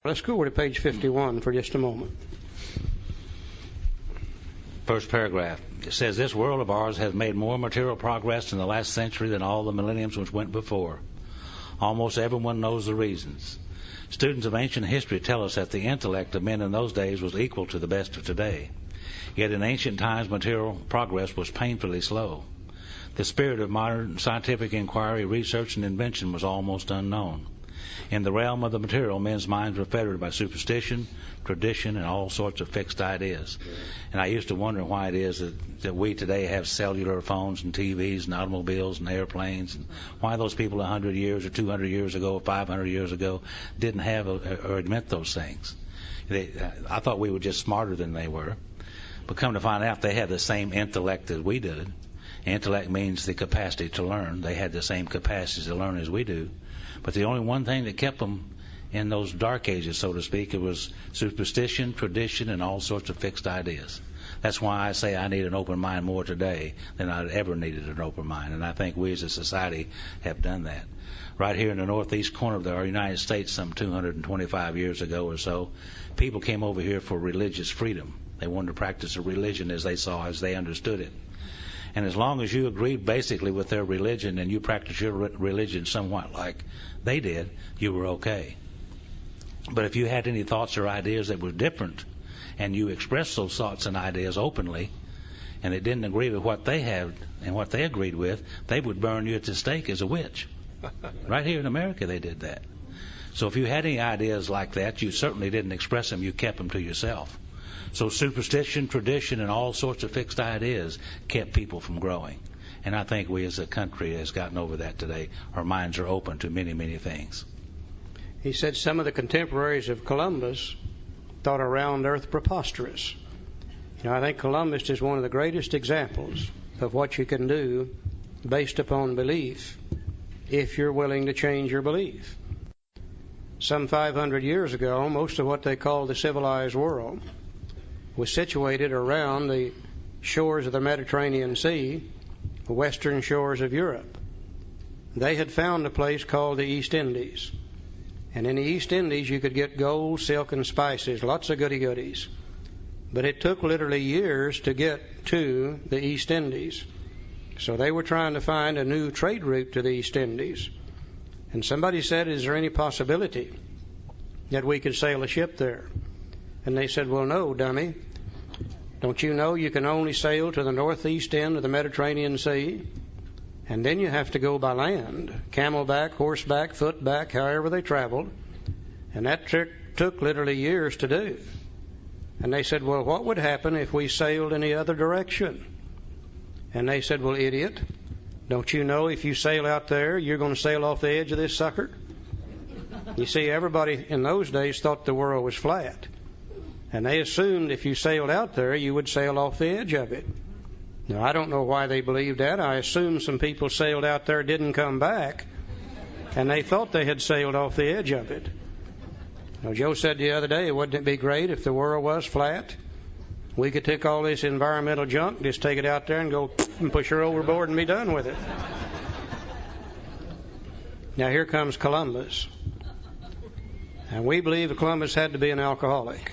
Let's go over to page 51 for just a moment. First paragraph. It says, this world of ours has made more material progress in the last century than all the millenniums which went before. Almost everyone knows the reasons. Students of ancient history tell us that the intellect of men in those days was equal to the best of today. Yet in ancient times, material progress was painfully slow. The spirit of modern scientific inquiry, research, and invention was almost unknown. In the realm of the material, men's minds were fettered by superstition, tradition, and all sorts of fixed ideas. And I used to wonder why it is that we today have cellular phones and TVs and automobiles and airplanes, and why those people 100 years or 200 years ago or 500 years ago didn't have or admit those things. I thought we were just smarter than they were. But come to find out, they had the same intellect as we did. Intellect means the capacity to learn. They had the same capacity to learn as we do. But the only one thing that kept them in those dark ages, so to speak, it was superstition, tradition, and all sorts of fixed ideas. That's why I say I need an open mind more today than I'd ever needed an open mind. And I think we as a society have done that. Right here in the northeast corner of our United States, some 225 years ago or so, people came over here for religious freedom. They wanted to practice a religion as they saw, as they understood it. And as long as you agreed basically with their religion and you practiced your religion somewhat like they did, you were okay. But if you had any thoughts or ideas that were different and you expressed those thoughts and ideas openly and it didn't agree with what they had and what they agreed with, they would burn you at the stake as a witch. Right here in America they did that. So if you had any ideas like that, you certainly didn't express them, you kept them to yourself. So superstition, tradition, and all sorts of fixed ideas kept people from growing. And I think we as a country has gotten over that today. Our minds are open to many, many things. He said some of the contemporaries of Columbus thought a round earth preposterous. I think Columbus is one of the greatest examples of what you can do based upon belief if you're willing to change your belief. Some 500 years ago, most of what they called the civilized world was situated around the shores of the Mediterranean Sea, the western shores of Europe. They had found a place called the East Indies. And in the East Indies you could get gold, silk, and spices, lots of goodies. But it took literally years to get to the East Indies. So they were trying to find a new trade route to the East Indies. And somebody said, is there any possibility that we could sail a ship there? And they said, well, no, dummy. Don't you know you can only sail to the northeast end of the Mediterranean Sea? And then you have to go by land, camelback, horseback, footback, however they traveled. And that took literally years to do. And they said, well, what would happen if we sailed in the other direction? And they said, well, idiot, don't you know if you sail out there, you're going to sail off the edge of this sucker? You see, everybody in those days thought the world was flat. And they assumed if you sailed out there, you would sail off the edge of it. Now, I don't know why they believed that. I assume some people sailed out there, didn't come back, and they thought they had sailed off the edge of it. Now, Joe said the other day, wouldn't it be great if the world was flat? We could take all this environmental junk, just take it out there and go and push her overboard and be done with it. Now, here comes Columbus. And we believe that Columbus had to be an alcoholic.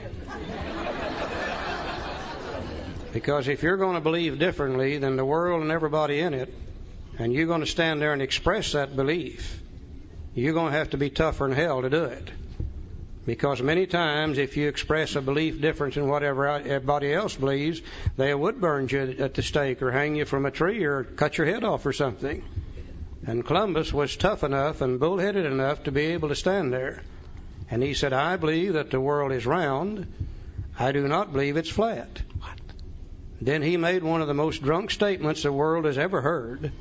Because if you're going to believe differently than the world and everybody in it, and you're going to stand there and express that belief, you're going to have to be tougher than hell to do it. Because many times if you express a belief different than whatever everybody else believes, they would burn you at the stake or hang you from a tree or cut your head off or something. And Columbus was tough enough and bullheaded enough to be able to stand there. And he said, I believe that the world is round. I do not believe it's flat. What? Then he made one of the most drunk statements the world has ever heard.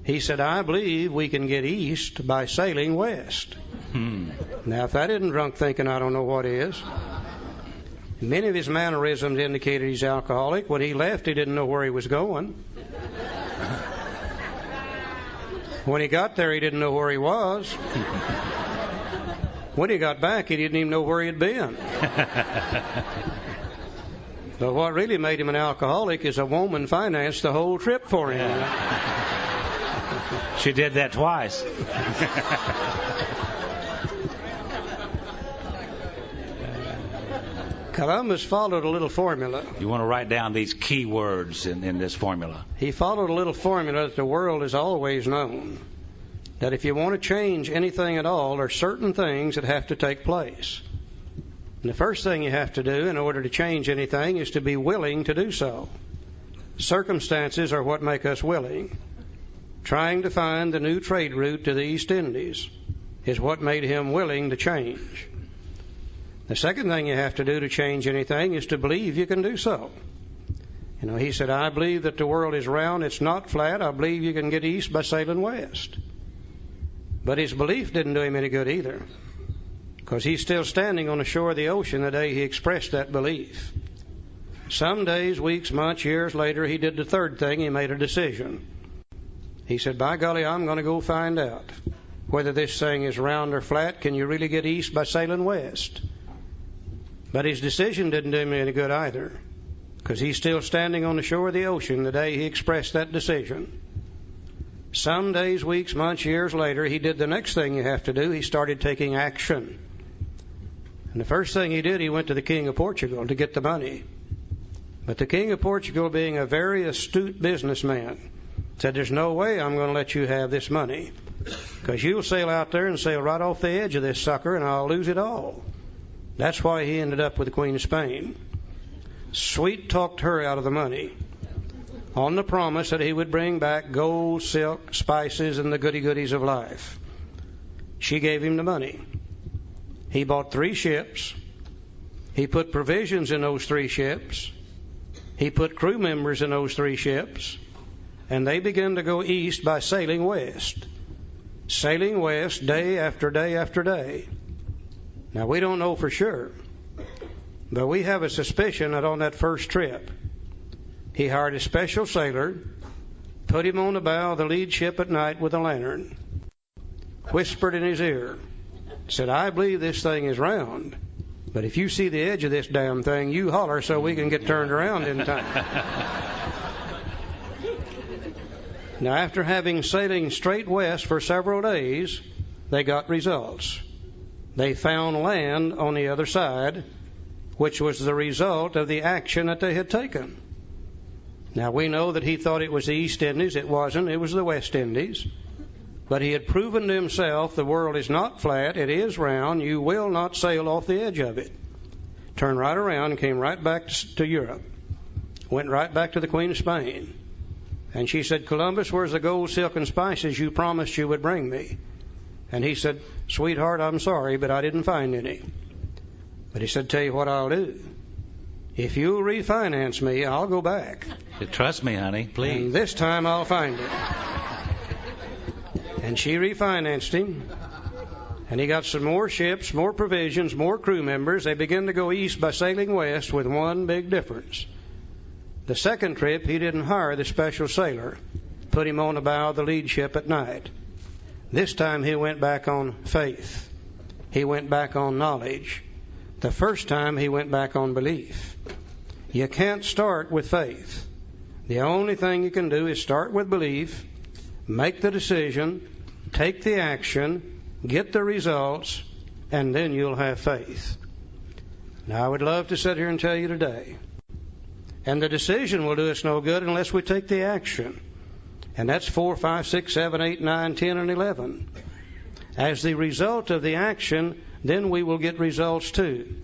He said, I believe we can get east by sailing west. Now, if that isn't drunk thinking, I don't know what is. Many of his mannerisms indicated he's alcoholic. When he left, he didn't know where he was going. When he got there, he didn't know where he was. When he got back, he didn't even know where he had been. But what really made him an alcoholic is a woman financed the whole trip for him. She did that twice. Columbus followed a little formula. You want to write down these key words in this formula. He followed a little formula that the world has always known. That if you want to change anything at all, there are certain things that have to take place. And the first thing you have to do in order to change anything is to be willing to do so. Circumstances are what make us willing. Trying to find the new trade route to the East Indies is what made him willing to change. The second thing you have to do to change anything is to believe you can do so. You know, he said, I believe that the world is round, it's not flat. I believe you can get east by sailing west. But his belief didn't do him any good either, because he's still standing on the shore of the ocean the day he expressed that belief. Some days, weeks, months, years later, he did the third thing. He made a decision. He said, by golly, I'm going to go find out whether this thing is round or flat. Can you really get east by sailing west? But his decision didn't do him any good either, because he's still standing on the shore of the ocean the day he expressed that decision. Some days, weeks, months, years later, he did the next thing you have to do. He started taking action. And the first thing he did, he went to the King of Portugal to get the money. But the King of Portugal, being a very astute businessman, said, there's no way I'm going to let you have this money, because you'll sail out there and sail right off the edge of this sucker and I'll lose it all. That's why he ended up with the Queen of Spain. Sweet talked her out of the money on the promise that he would bring back gold, silk, spices, and the goody-goodies of life. She gave him the money. He bought 3 ships. He put provisions in those 3 ships. He put crew members in those 3 ships. And they began to go east by sailing west. Sailing west day after day after day. Now, we don't know for sure, but we have a suspicion that on that first trip, he hired a special sailor, put him on the bow of the lead ship at night with a lantern, whispered in his ear, said, I believe this thing is round, but if you see the edge of this damn thing, you holler so we can get turned around in time. Now, after having sailing straight west for several days, they got results. They found land on the other side, which was the result of the action that they had taken. Now, we know that he thought it was the East Indies. It wasn't. It was the West Indies. But he had proven to himself the world is not flat. It is round. You will not sail off the edge of it. Turned right around and came right back to Europe. Went right back to the Queen of Spain. And she said, Columbus, where's the gold, silk, and spices you promised you would bring me? And he said, sweetheart, I'm sorry, but I didn't find any. But he said, tell you what I'll do. If you'll refinance me, I'll go back. Trust me, honey, please. And this time I'll find it. And she refinanced him. And he got some more ships, more provisions, more crew members. They began to go east by sailing west with one big difference. The second trip, he didn't hire the special sailor, put him on the bow of the lead ship at night. This time he went back on faith. He went back on knowledge. The first time he went back on belief. You can't start with faith. The only thing you can do is start with belief, make the decision, take the action, get the results, and then you'll have faith. Now, I would love to sit here and tell you today, and the decision will do us no good unless we take the action. And that's 4, 5, 6, 7, 8, 9, 10, and 11. As the result of the action, then we will get results too.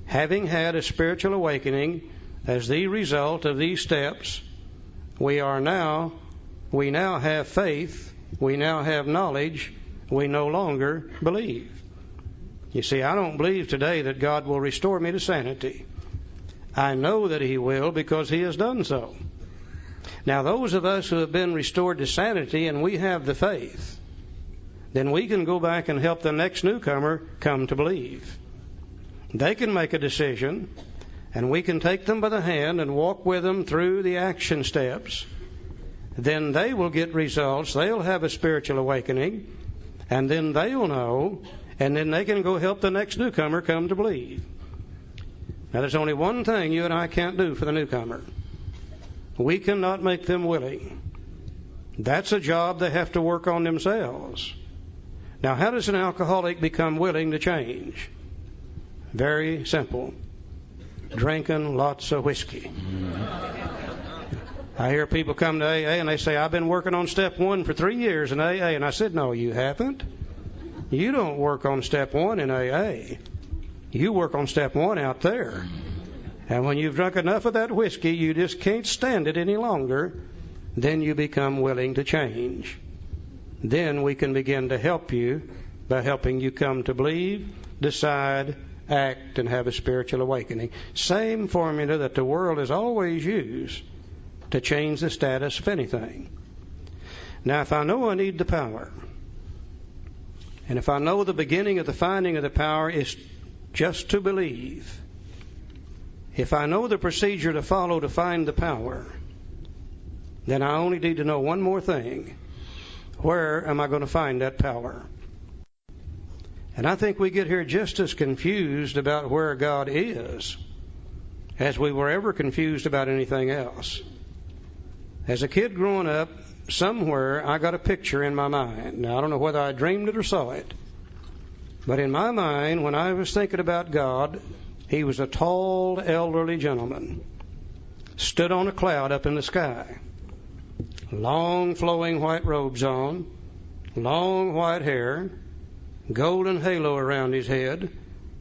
Having had a spiritual awakening as the result of these steps, we now have faith, we now have knowledge, we no longer believe. You see, I don't believe today that God will restore me to sanity. I know that He will because He has done so. Now, those of us who have been restored to sanity and we have the faith, then we can go back and help the next newcomer come to believe. They can make a decision, and we can take them by the hand and walk with them through the action steps. Then they will get results. They'll have a spiritual awakening, and then they'll know, and then they can go help the next newcomer come to believe. Now, there's only one thing you and I can't do for the newcomer. We cannot make them willing. That's a job they have to work on themselves. Now, how does an alcoholic become willing to change? Very simple. drinking lots of whiskey. I hear people come to AA and they say, I've been working on step 1 for 3 years in AA. And I said, no, you haven't. You don't work on step 1 in AA. You work on step 1 out there. And when you've drunk enough of that whiskey, you just can't stand it any longer, then you become willing to change. Then we can begin to help you by helping you come to believe, decide, act, and have a spiritual awakening. Same formula that the world has always used to change the status of anything. Now, if I know I need the power, and if I know the beginning of the finding of the power is just to believe, if I know the procedure to follow to find the power, then I only need to know one more thing. Where am I going to find that power? And I think we get here just as confused about where God is as we were ever confused about anything else. As a kid growing up, somewhere I got a picture in my mind. Now, I don't know whether I dreamed it or saw it. But in my mind, when I was thinking about God, He was a tall, elderly gentleman, stood on a cloud up in the sky, long flowing white robes on, long white hair, golden halo around his head,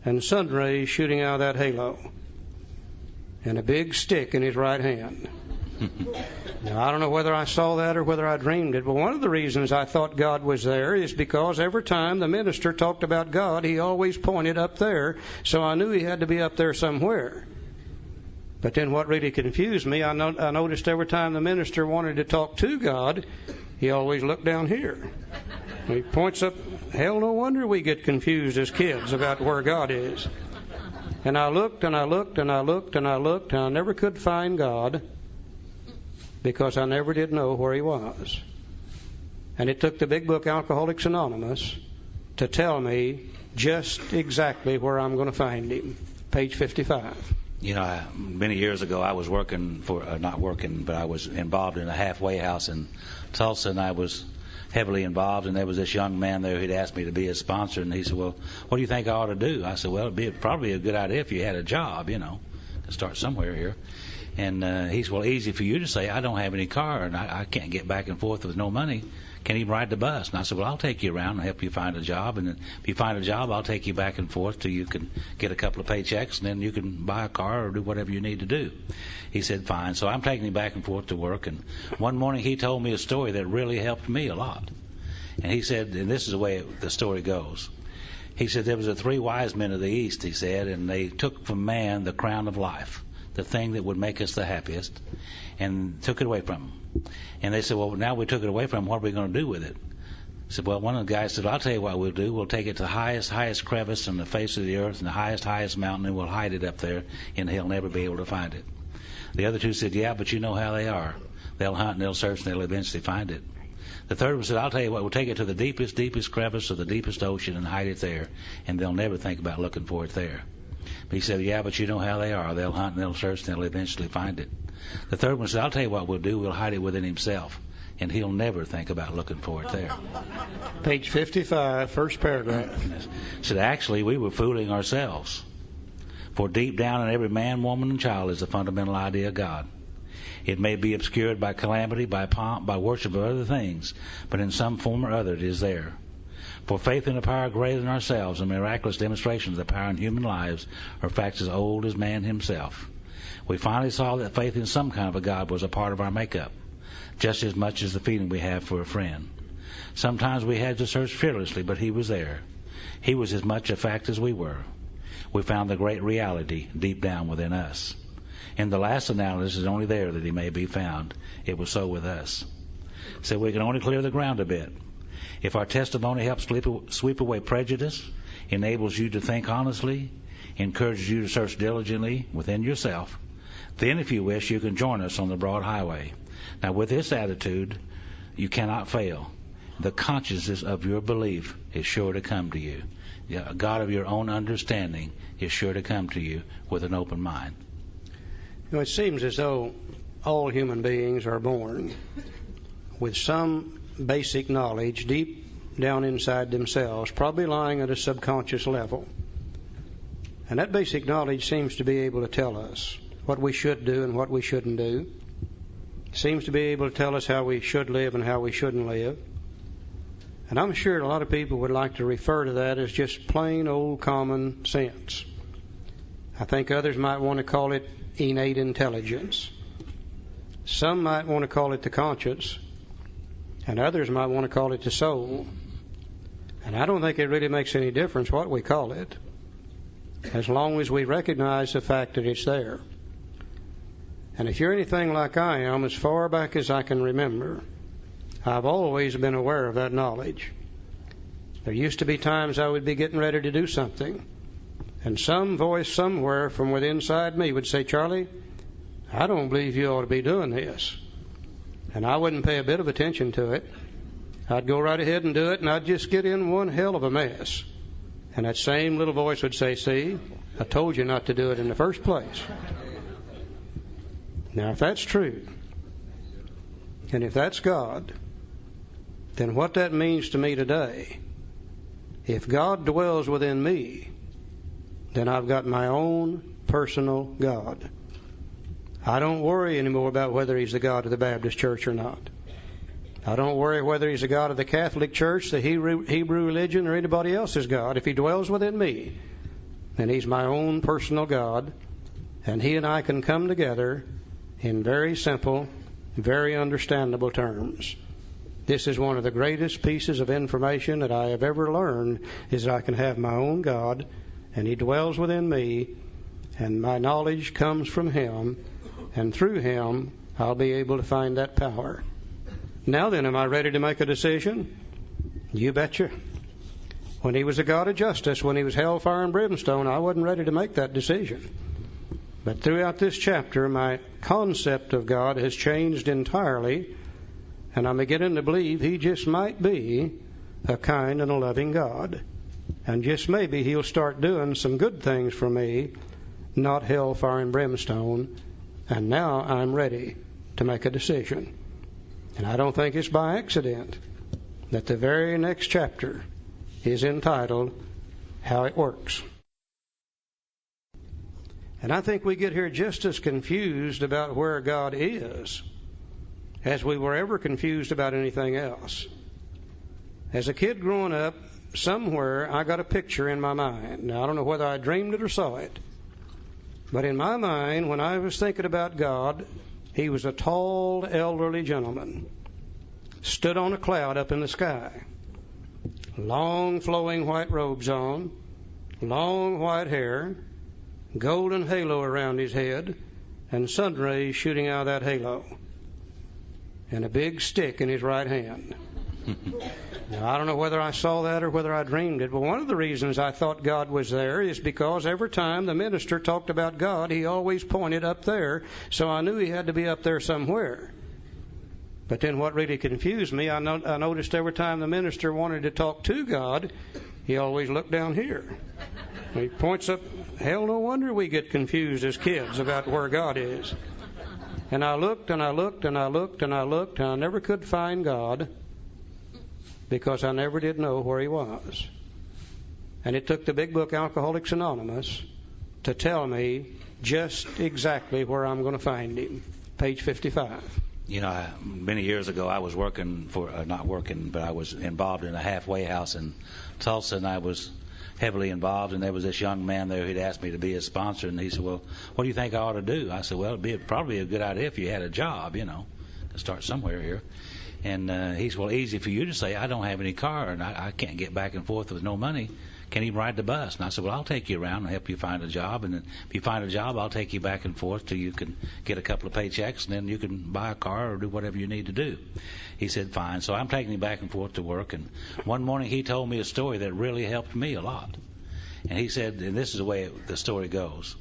and sun rays shooting out of that halo, and a big stick in his right hand. Now, I don't know whether I saw that or whether I dreamed it, but one of the reasons I thought God was there is because every time the minister talked about God, he always pointed up there, so I knew he had to be up there somewhere. But then what really confused me, I noticed every time the minister wanted to talk to God, he always looked down here. He points up. Hell, no wonder we get confused as kids about where God is. And I looked and I looked and I looked and I looked, and I never could find God, because I never did know where He was. And it took the big book Alcoholics Anonymous to tell me just exactly where I'm going to find Him. Page 55. You know, many years ago I was working for, not working, but I was involved in a halfway house in Tulsa, and I was heavily involved, and there was this young man there who'd asked me to be his sponsor, and he said, well, what do you think I ought to do? I said, well, it'd be probably a good idea if you had a job, you know, to start somewhere here. And he said, well, easy for you to say, I don't have any car, and I can't get back and forth with no money. Can't even ride the bus. And I said, well, I'll take you around and help you find a job. And then if you find a job, I'll take you back and forth till you can get a couple of paychecks, and then you can buy a car or do whatever you need to do. He said, fine. So I'm taking him back and forth to work. And one morning he told me a story that really helped me a lot. And he said, and this is the way the story goes. He said, there was 3 wise men of the East, he said, and they took from man the crown of life, the thing that would make us the happiest, and took it away from him. And they said, well, now we took it away from him, what are we going to do with it? I said, well, one of the guys said, I'll tell you what we'll do. We'll take it to the highest crevice on the face of the earth and the highest mountain, and we'll hide it up there, and he'll never be able to find it. The other 2 said, yeah, but you know how they are. They'll hunt and they'll search and they'll eventually find it. The third one said, I'll tell you what, we'll take it to the deepest crevice of the deepest ocean and hide it there, and they'll never think about looking for it there. But he said, yeah, but you know how they are. They'll hunt and they'll search and they'll eventually find it. The third one said, I'll tell you what we'll do. We'll hide it within himself, and he'll never think about looking for it there. Page 55, first paragraph. Said, actually, we were fooling ourselves. For deep down in every man, woman, and child is the fundamental idea of God. It may be obscured by calamity, by pomp, by worship of other things, but in some form or other it is there. For faith in a power greater than ourselves and miraculous demonstrations of the power in human lives are facts as old as man himself. We finally saw that faith in some kind of a God was a part of our makeup, just as much as the feeling we have for a friend. Sometimes we had to search fearlessly, but He was there. He was as much a fact as we were. We found the great reality deep down within us. In the last analysis, it's only there that He may be found. It was so with us. So we can only clear the ground a bit. If our testimony helps sweep away prejudice, enables you to think honestly, encourages you to search diligently within yourself, then if you wish, you can join us on the broad highway. Now, with this attitude, you cannot fail. The consciousness of your belief is sure to come to you. A God of your own understanding is sure to come to you with an open mind. You know, it seems as though all human beings are born with some basic knowledge deep down inside themselves, probably lying at a subconscious level. And that basic knowledge seems to be able to tell us what we should do and what we shouldn't do. Seems to be able to tell us how we should live and how we shouldn't live. And I'm sure a lot of people would like to refer to that as just plain old common sense. I think others might want to call it innate intelligence. Some might want to call it the conscience, and others might want to call it the soul. And I don't think it really makes any difference what we call it, as long as we recognize the fact that it's there. And if you're anything like I am, as far back as I can remember, I've always been aware of that knowledge. There used to be times I would be getting ready to do something, and some voice somewhere from within inside me would say, "Charlie, I don't believe you ought to be doing this." And I wouldn't pay a bit of attention to it. I'd go right ahead and do it, and I'd just get in one hell of a mess. And that same little voice would say, "See, I told you not to do it in the first place." Now, if that's true, and if that's God, then what that means to me today, if God dwells within me, then I've got my own personal God. I don't worry anymore about whether He's the God of the Baptist church or not. I don't worry whether He's the God of the Catholic Church, the Hebrew religion, or anybody else's God. If He dwells within me, then He's my own personal God, and He and I can come together in very simple, very understandable terms. This is one of the greatest pieces of information that I have ever learned, is that I can have my own God, and He dwells within me, and my knowledge comes from Him, and through Him I'll be able to find that power. Now then, am I ready to make a decision? You betcha. When He was a God of justice, when He was hellfire and brimstone, I wasn't ready to make that decision. But throughout this chapter, my concept of God has changed entirely, and I'm beginning to believe He just might be a kind and a loving God. And just maybe He'll start doing some good things for me, not hellfire and brimstone. And now I'm ready to make a decision. And I don't think it's by accident that the very next chapter is entitled How It Works. And I think we get here just as confused about where God is as we were ever confused about anything else. As a kid growing up, somewhere I got a picture in my mind. Now, I don't know whether I dreamed it or saw it. But in my mind, when I was thinking about God, He was a tall, elderly gentleman, stood on a cloud up in the sky, long flowing white robes on, long white hair, golden halo around His head, and sun rays shooting out of that halo, and a big stick in His right hand. Now, I don't know whether I saw that or whether I dreamed it, but one of the reasons I thought God was there is because every time the minister talked about God, he always pointed up there, so I knew He had to be up there somewhere. But then what really confused me, I noticed every time the minister wanted to talk to God, he always looked down here. He points up. Hell, no wonder we get confused as kids about where God is. And I looked and I looked and I looked and I looked, and I never could find God, because I never did know where He was. And it took the big book Alcoholics Anonymous to tell me just exactly where I'm going to find Him. Page 55. You know, many years ago I was working for, not working, but I was involved in a halfway house in Tulsa, and I was heavily involved, and there was this young man there who'd asked me to be his sponsor, and he said, "Well, what do you think I ought to do?" I said, "Well, it'd be probably a good idea if you had a job, you know, to start somewhere here." And he said, "Well, easy for you to say. I don't have any car, and I can't get back and forth with no money. Can't even ride the bus." And I said, "Well, I'll take you around and help you find a job, and then if you find a job, I'll take you back and forth till you can get a couple of paychecks, and then you can buy a car or do whatever you need to do." He said, "Fine." So I'm taking him back and forth to work, and one morning he told me a story that really helped me a lot. And he said, and this is the way the story goes.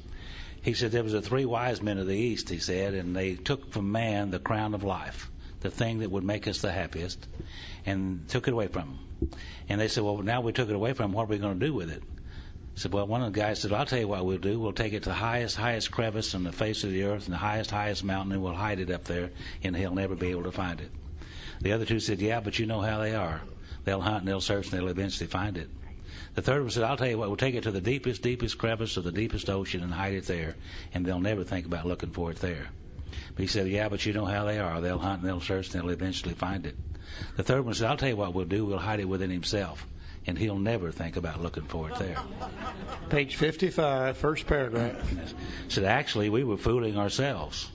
He said there was 3 wise men of the East, he said, and they took from man the crown of life, the thing that would make us the happiest, and took it away from him. And they said, "Well, now we took it away from him, what are we going to do with it?" I said, "Well, one of the guys said, I'll tell you what we'll do. We'll take it to the highest crevice on the face of the earth and the highest mountain, and we'll hide it up there, and he'll never be able to find it." The other 2 said, "Yeah, but you know how they are. They'll hunt and they'll search and they'll eventually find it." The third one said, I'll tell you what, we'll take it to the deepest crevice of the deepest ocean and hide it there, and they'll never think about looking for it there. But he said, yeah, but you know how they are. They'll hunt and they'll search and they'll eventually find it. The third one said, I'll tell you what we'll do. We'll hide it within himself, and he'll never think about looking for it there. Page 55, first paragraph. Said, actually, we were fooling ourselves.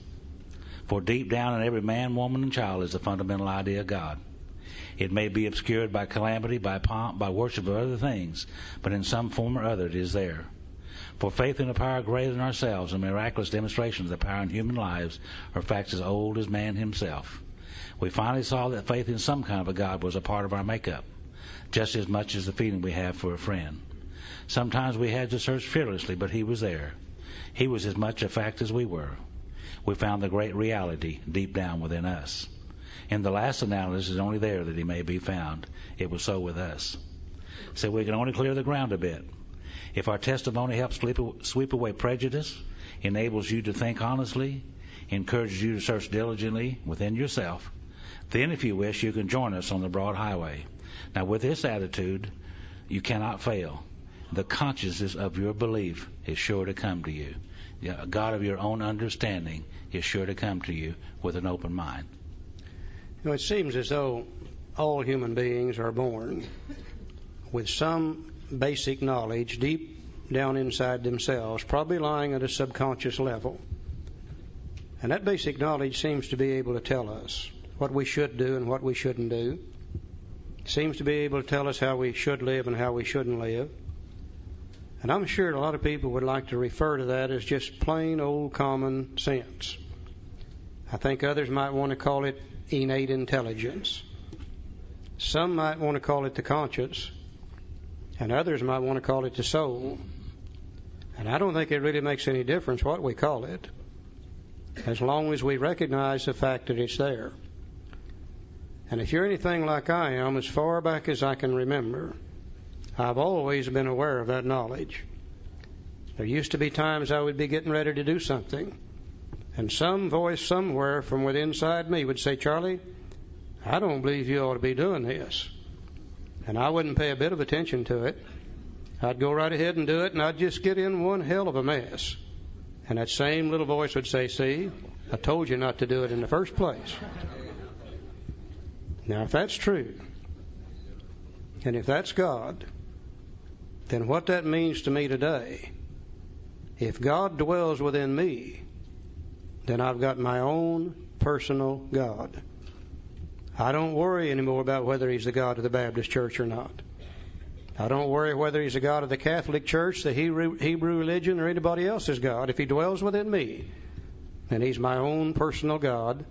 For deep down in every man, woman, and child is the fundamental idea of God. It may be obscured by calamity, by pomp, by worship of other things, but in some form or other it is there. For faith in a power greater than ourselves and miraculous demonstrations of the power in human lives are facts as old as man himself. We finally saw that faith in some kind of a God was a part of our makeup, just as much as the feeling we have for a friend. Sometimes we had to search fearlessly, but he was there. He was as much a fact as we were. We found the great reality deep down within us. In the last analysis, it's only there that he may be found. It was so with us. So we can only clear the ground a bit. If our testimony helps sweep away prejudice, enables you to think honestly, encourages you to search diligently within yourself, then if you wish, you can join us on the broad highway. Now, with this attitude, you cannot fail. The consciousness of your belief is sure to come to you. A God of your own understanding is sure to come to you with an open mind. You know, it seems as though all human beings are born with some basic knowledge deep down inside themselves, probably lying at a subconscious level. And that basic knowledge seems to be able to tell us what we should do and what we shouldn't do. It seems to be able to tell us how we should live and how we shouldn't live. And I'm sure a lot of people would like to refer to that as just plain old common sense. I think others might want to call it innate intelligence. Some might want to call it the conscience, and others might want to call it the soul. And I don't think it really makes any difference what we call it, as long as we recognize the fact that it's there. And if you're anything like I am, as far back as I can remember, I've always been aware of that knowledge. There used to be times I would be getting ready to do something, and some voice somewhere from within inside me would say, Charlie, I don't believe you ought to be doing this. And I wouldn't pay a bit of attention to it. I'd go right ahead and do it, and I'd just get in one hell of a mess. And that same little voice would say, see, I told you not to do it in the first place. Now, if that's true, and if that's God, then what that means to me today, if God dwells within me, then I've got my own personal God. I don't worry anymore about whether he's the God of the Baptist church or not. I don't worry whether he's the God of the Catholic Church, the Hebrew religion, or anybody else's God. If he dwells within me, then he's my own personal God,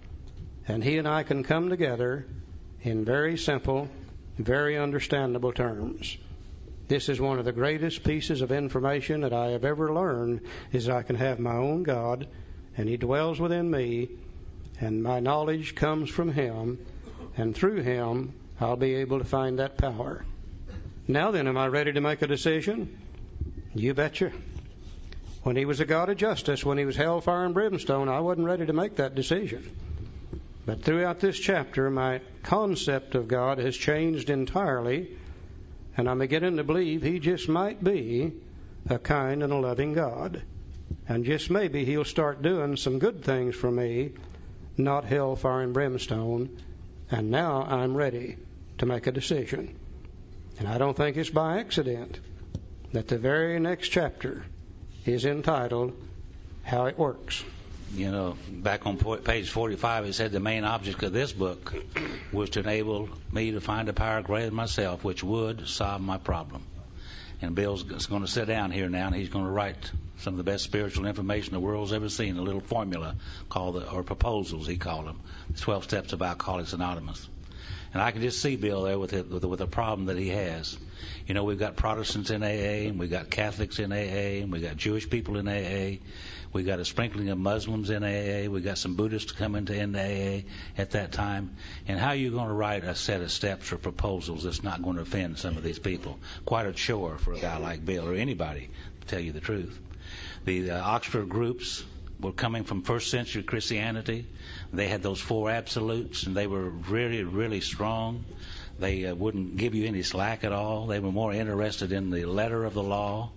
and he and I can come together in very simple, very understandable terms. This is one of the greatest pieces of information that I have ever learned, is that I can have my own God, and he dwells within me, and my knowledge comes from him, and through him I'll be able to find that power. Now then, am I ready to make a decision? You betcha. When he was a God of justice, when he was hellfire and brimstone, I wasn't ready to make that decision. But throughout this chapter, my concept of God has changed entirely, and I'm beginning to believe he just might be a kind and a loving God. And just maybe he'll start doing some good things for me, not hellfire and brimstone. And now I'm ready to make a decision. And I don't think it's by accident that the very next chapter is entitled How It Works. You know, back on page 45, it said the main object of this book was to enable me to find a power greater than myself, which would solve my problem. And Bill's going to sit down here now, and he's going to write some of the best spiritual information the world's ever seen, a little formula called, or proposals, he called them, 12 Steps of Alcoholics Anonymous. And I can just see Bill there with a problem that he has. You know, we've got Protestants in AA, and we've got Catholics in AA, and we've got Jewish people in AA. We've got a sprinkling of Muslims in AA. We've got some Buddhists come into AA at that time. And how are you going to write a set of steps or proposals that's not going to offend some of these people? Quite a chore for a guy like Bill, or anybody, to tell you the truth. The Oxford groups were coming from first century Christianity. They had those four absolutes, and they were really, really strong. They wouldn't give you any slack at all. They were more interested in the letter of the law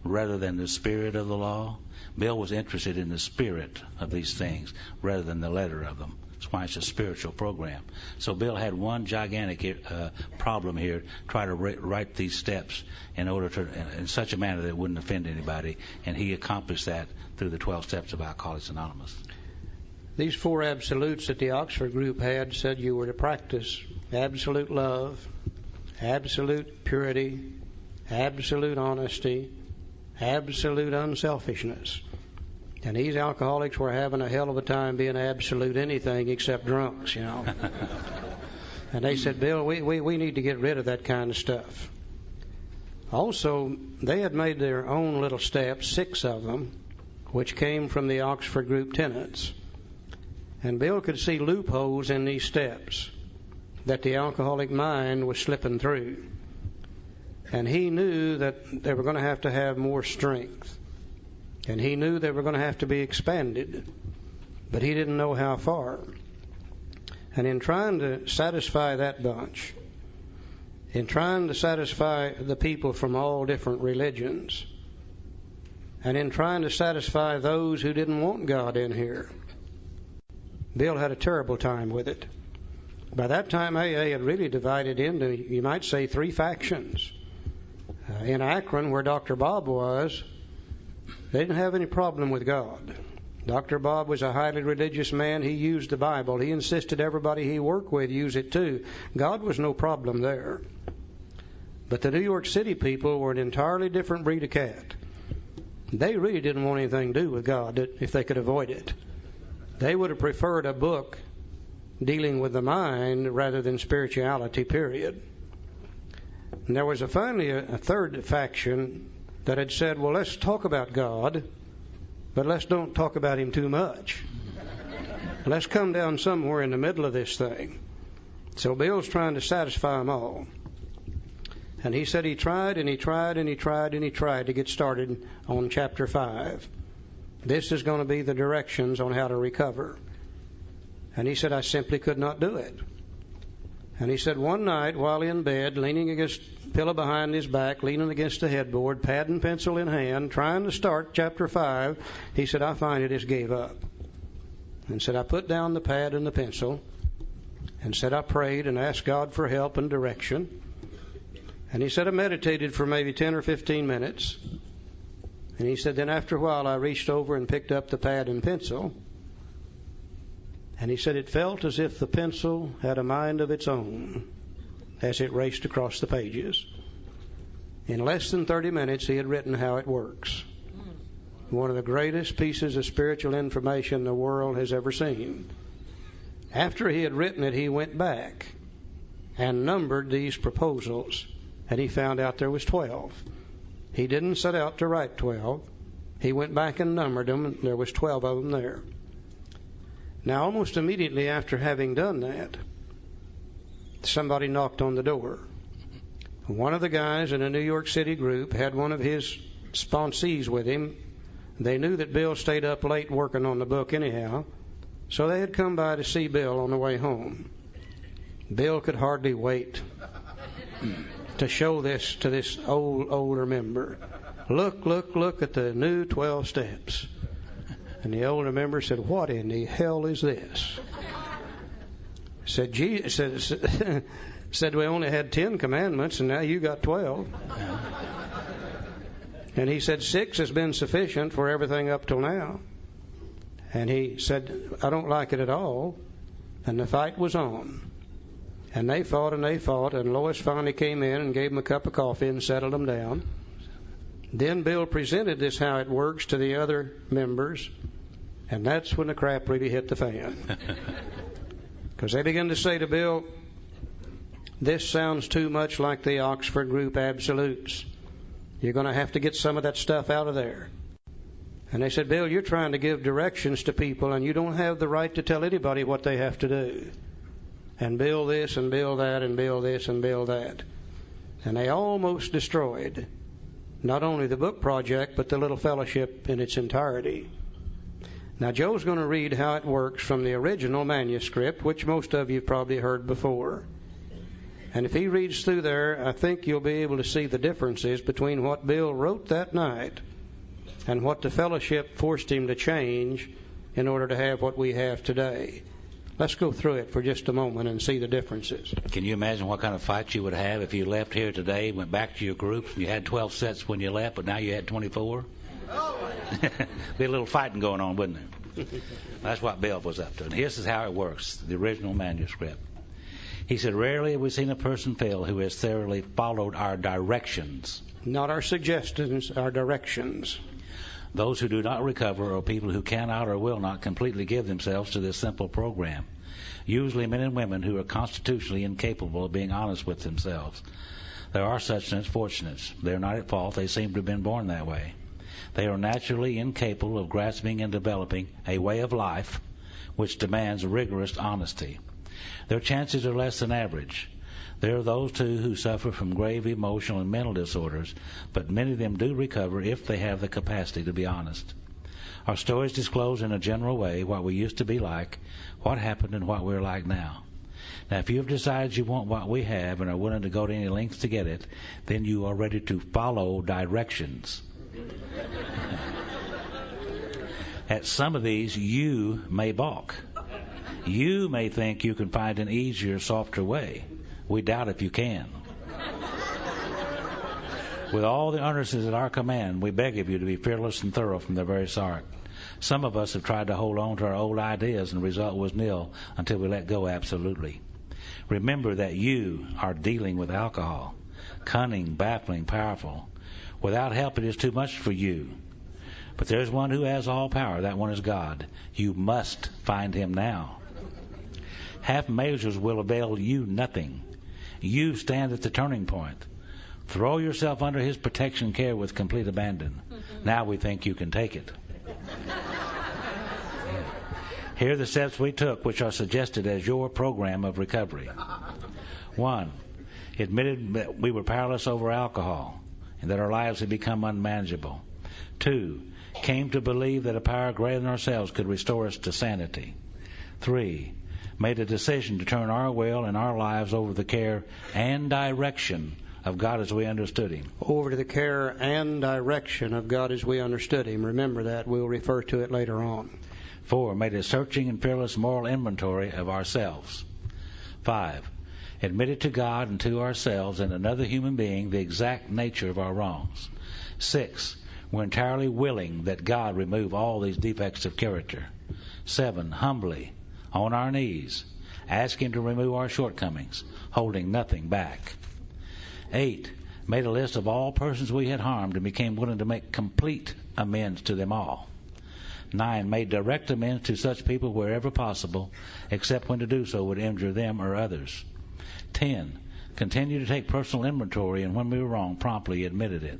rather than the spirit of the law. Bill was interested in the spirit of these things rather than the letter of them. That's why it's a spiritual program. So Bill had one gigantic problem here: try to write these steps in order to, in such a manner that it wouldn't offend anybody, and he accomplished that through the 12 steps of Alcoholics Anonymous. These 4 absolutes that the Oxford group had said you were to practice absolute love, absolute purity, absolute honesty, absolute unselfishness. And these alcoholics were having a hell of a time being absolute anything except drunks, you know. And they said, Bill, we need to get rid of that kind of stuff. Also, they had made their own little steps, 6 of them, which came from the Oxford group tenets. And Bill could see loopholes in these steps that the alcoholic mind was slipping through. And he knew that they were going to have more strength. And he knew they were going to have to be expanded. But he didn't know how far. And in trying to satisfy that bunch, in trying to satisfy the people from all different religions, and in trying to satisfy those who didn't want God in here, Bill had a terrible time with it. By that time, AA had really divided into, you might say, 3 factions. In Akron, where Dr. Bob was, they didn't have any problem with God. Dr. Bob was a highly religious man. He used the Bible. He insisted everybody he worked with use it too. God was no problem there. But the New York City people were an entirely different breed of cat. They really didn't want anything to do with God if they could avoid it. They would have preferred a book dealing with the mind rather than spirituality, period. And there was finally a third faction that had said, well, let's talk about God, but let's don't talk about Him too much. Let's come down somewhere in the middle of this thing. So Bill's trying to satisfy them all. And he said he tried and he tried and he tried and he tried to get started on chapter 5. This is going to be the directions on how to recover. And he said, I simply could not do it. And he said one night while in bed, leaning against the pillow behind his back, leaning against the headboard, pad and pencil in hand, trying to start chapter 5, he said, I finally just gave up. And said, I put down the pad and the pencil, and said, I prayed and asked God for help and direction. And he said, I meditated for maybe 10 or 15 minutes. And he said, then after a while, I reached over and picked up the pad and pencil. And he said, it felt as if the pencil had a mind of its own as it raced across the pages. In less than 30 minutes, he had written How It Works. One of the greatest pieces of spiritual information the world has ever seen. After he had written it, he went back and numbered these proposals, and he found out there was 12. He didn't set out to write 12. He went back and numbered them, and there was 12 of them there. Now, almost immediately after having done that, somebody knocked on the door. One of the guys in a New York City group had one of his sponsees with him. They knew that Bill stayed up late working on the book anyhow, so they had come by to see Bill on the way home. Bill could hardly wait to show this to this older member. Look at the new 12 steps. And the older member said, what in the hell is this? Said we only had 10 commandments and now you got 12. And he said 6 has been sufficient for everything up till now. And he said, I don't like it at all. And the fight was on. And they fought, and Lois finally came in and gave them a cup of coffee and settled them down. Then Bill presented this How It Works to the other members, and that's when the crap really hit the fan. Because they began to say to Bill, this sounds too much like the Oxford Group Absolutes. You're going to have to get some of that stuff out of there. And they said, Bill, you're trying to give directions to people, and you don't have the right to tell anybody what they have to do. And build this and build that and build this and build that. And they almost destroyed not only the book project, but the little fellowship in its entirety. Now, Joe's going to read How It Works from the original manuscript, which most of you have probably heard before. And if he reads through there, I think you'll be able to see the differences between what Bill wrote that night and what the fellowship forced him to change in order to have what we have today. Let's go through it for just a moment and see the differences. Can you imagine what kind of fight you would have if you left here today, went back to your groups, and you had 12 sets when you left, but now you had 24? Be a little fighting going on, wouldn't there? That's what Bill was up to. And this is how it works, the original manuscript. He said, rarely have we seen a person fail who has thoroughly followed our directions. Not our suggestions, our directions. Those who do not recover are people who cannot or will not completely give themselves to this simple program. Usually men and women who are constitutionally incapable of being honest with themselves. There are such unfortunates. They are not at fault. They seem to have been born that way. They are naturally incapable of grasping and developing a way of life which demands rigorous honesty. Their chances are less than average. There are those, too, who suffer from grave emotional and mental disorders, but many of them do recover if they have the capacity to be honest. Our stories disclose in a general way what we used to be like, what happened, and what we're like now. Now, if you have decided you want what we have and are willing to go to any lengths to get it, then you are ready to follow directions. At some of these, you may balk. You may think you can find an easier, softer way. We doubt if you can. With all the earnestness at our command, we beg of you to be fearless and thorough from the very start. Some of us have tried to hold on to our old ideas, and the result was nil until we let go absolutely. Remember that you are dealing with alcohol. Cunning, baffling, powerful. Without help, it is too much for you. But there's one who has all power. That one is God. You must find him now. Half measures will avail you nothing. You stand at the turning point. Throw yourself under his protection care with complete abandon. Now we think you can take it. Here are the steps we took, which are suggested as your program of recovery. 1. Admitted that we were powerless over alcohol and that our lives had become unmanageable. 2. Came to believe that a power greater than ourselves could restore us to sanity. 3. Made a decision to turn our will and our lives over to the care and direction of God as we understood him. Over to the care and direction of God as we understood him. Remember that. We'll refer to it later on. 4. Made a searching and fearless moral inventory of ourselves. 5. Admitted to God and to ourselves and another human being the exact nature of our wrongs. 6. We're entirely willing that God remove all these defects of character. 7. Humbly, on our knees, ask him to remove our shortcomings, holding nothing back. 8. Made a list of all persons we had harmed and became willing to make complete amends to them all. 9. Made direct amends to such people wherever possible, except when to do so would injure them or others. 10. Continued to take personal inventory, and when we were wrong, promptly admitted it.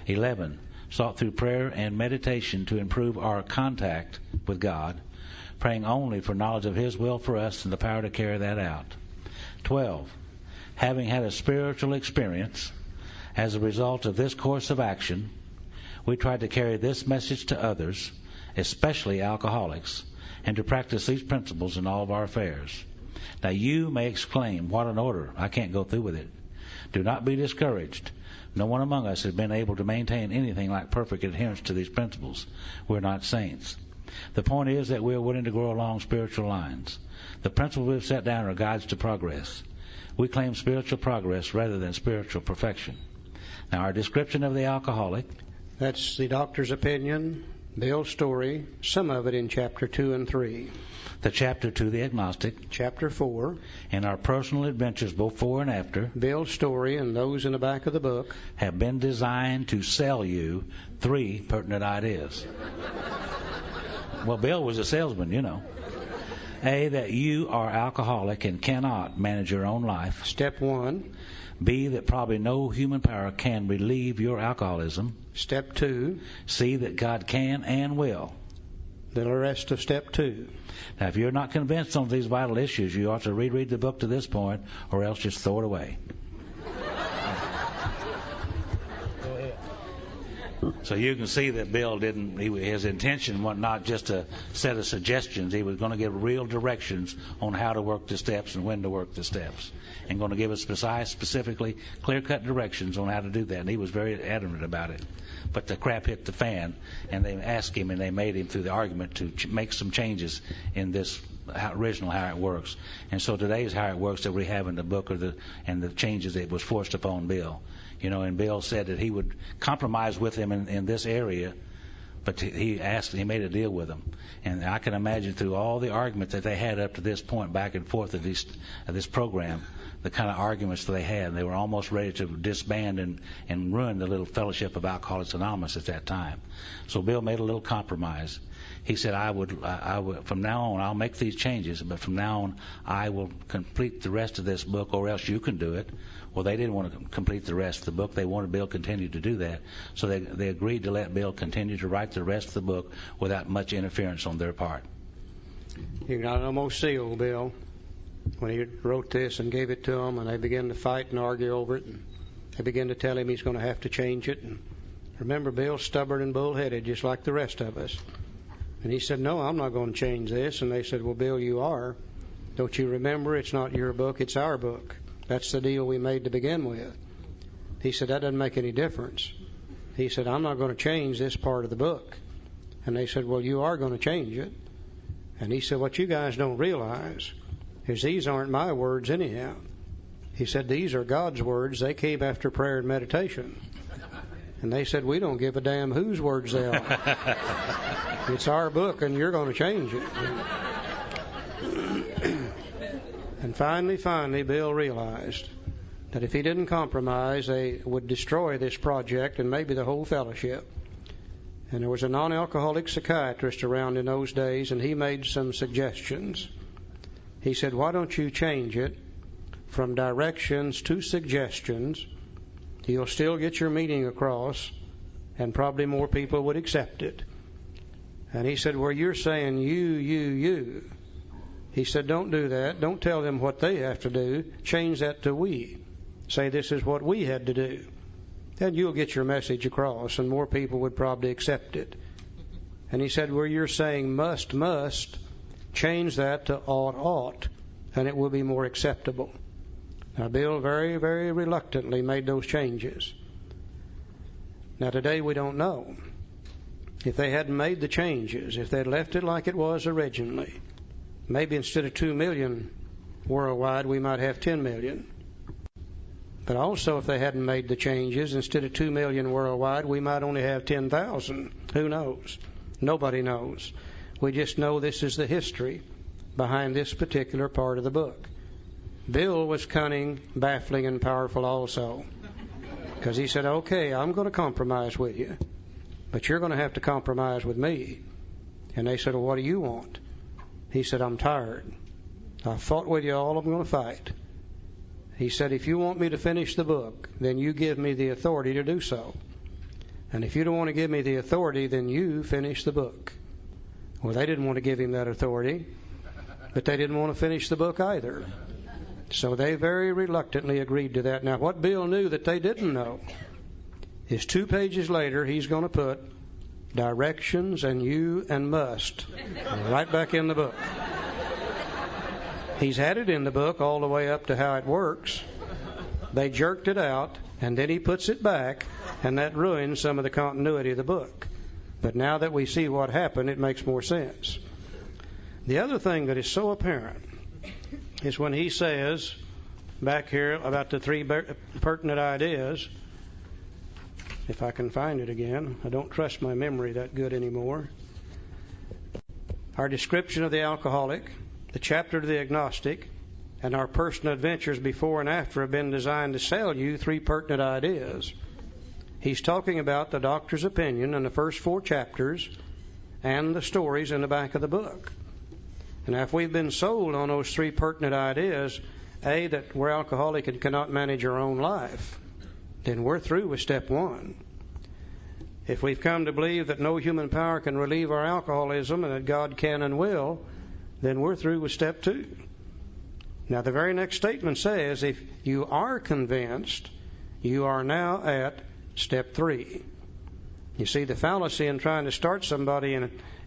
11. Sought through prayer and meditation to improve our contact with God, praying only for knowledge of his will for us and the power to carry that out. 12. Having had a spiritual experience, as a result of this course of action, we tried to carry this message to others, especially alcoholics, and to practice these principles in all of our affairs. Now you may exclaim, what an order, I can't go through with it. Do not be discouraged. No one among us has been able to maintain anything like perfect adherence to these principles. We're not saints. The point is that we're willing to grow along spiritual lines. The principles we've set down are guides to progress. We claim spiritual progress rather than spiritual perfection. Now, our description of the alcoholic. That's the doctor's opinion, Bill's story, some of it in chapter 2 and 3. The chapter 2, the agnostic. Chapter 4. And our personal adventures before and after. Bill's story and those in the back of the book. Have been designed to sell you 3 pertinent ideas. Well, Bill was a salesman, you know. A, that you are alcoholic and cannot manage your own life. Step 1. B, that probably no human power can relieve your alcoholism. Step 2. C, that God can and will. The rest of step 2. Now, if you're not convinced on these vital issues, you ought to reread the book to this point, or else just throw it away. Go ahead. So you can see that Bill his intention was not just a set of suggestions. He was going to give real directions on how to work the steps and when to work the steps, and going to give us precise, specifically, clear-cut directions on how to do that. And he was very adamant about it. But the crap hit the fan, and they asked him, and they made him through the argument to make some changes in this original how it works. And so today's how it works that we have in the book and the changes that was forced upon Bill. And Bill said that he would compromise with him in this area, but he made a deal with him. And I can imagine through all the argument that they had up to this point, back and forth of this program, the kind of arguments that they had. They were almost ready to disband and ruin the little Fellowship of Alcoholics Anonymous at that time. So Bill made a little compromise. He said, I would from now on, I'll make these changes, but from now on, I will complete the rest of this book, or else you can do it. Well, they didn't want to complete the rest of the book. They wanted Bill to continue to do that. So they agreed to let Bill continue to write the rest of the book without much interference on their part. You got almost sealed, Bill, when he wrote this and gave it to them, and they began to fight and argue over it. And they began to tell him he's going to have to change it. And remember, Bill's stubborn and bullheaded, just like the rest of us. And he said, no, I'm not going to change this. And they said, well, Bill, you are. Don't you remember? It's not your book, it's our book. That's the deal we made to begin with. He said, that doesn't make any difference. He said, I'm not going to change this part of the book. And they said, well, you are going to change it. And he said, what you guys don't realize is these aren't my words anyhow. He said, these are God's words. They came after prayer and meditation. And they said, we don't give a damn whose words they are. It's our book, and you're going to change it. And finally, Bill realized that if he didn't compromise, they would destroy this project and maybe the whole fellowship. And there was a non-alcoholic psychiatrist around in those days, and he made some suggestions. He said, why don't you change it from directions to suggestions? You'll still get your meaning across, and probably more people would accept it. And he said, well, you're saying you. He said, don't do that. Don't tell them what they have to do. Change that to we. Say this is what we had to do. Then you'll get your message across, and more people would probably accept it. And he said, well, you're saying must, change that to ought, and it will be more acceptable. Now, Bill very, very reluctantly made those changes. Now, today we don't know. If they hadn't made the changes, if they'd left it like it was originally, maybe instead of 2 million worldwide, we might have 10 million. But also, if they hadn't made the changes, instead of 2 million worldwide, we might only have 10,000. Who knows? Nobody knows. We just know this is the history behind this particular part of the book. Bill was cunning, baffling, and powerful also, because he said, okay, I'm going to compromise with you, but you're going to have to compromise with me. And they said, well, what do you want? He said, I'm tired. I fought with you all I'm going to fight. He said, if you want me to finish the book, then you give me the authority to do so. And if you don't want to give me the authority, then you finish the book. Well, they didn't want to give him that authority, but they didn't want to finish the book either. So they very reluctantly agreed to that. Now, what Bill knew that they didn't know is 2 pages later, he's going to put directions and you and must right back in the book. He's had it in the book all the way up to how it works. They jerked it out, and then he puts it back, and that ruins some of the continuity of the book. But now that we see what happened, it makes more sense. The other thing that is so apparent is when he says back here about the 3 pertinent ideas. If I can find it again. I don't trust my memory that good anymore. Our description of the alcoholic, the chapter to the agnostic, and our personal adventures before and after have been designed to sell you 3 pertinent ideas. He's talking about the doctor's opinion in the first 4 chapters and the stories in the back of the book. And if we've been sold on those 3 pertinent ideas, A, that we're alcoholic and cannot manage our own life, then we're through with step 1. If we've come to believe that no human power can relieve our alcoholism and that God can and will, then we're through with step 2. Now, the very next statement says, if you are convinced, you are now at step 3. You see, the fallacy in trying to start somebody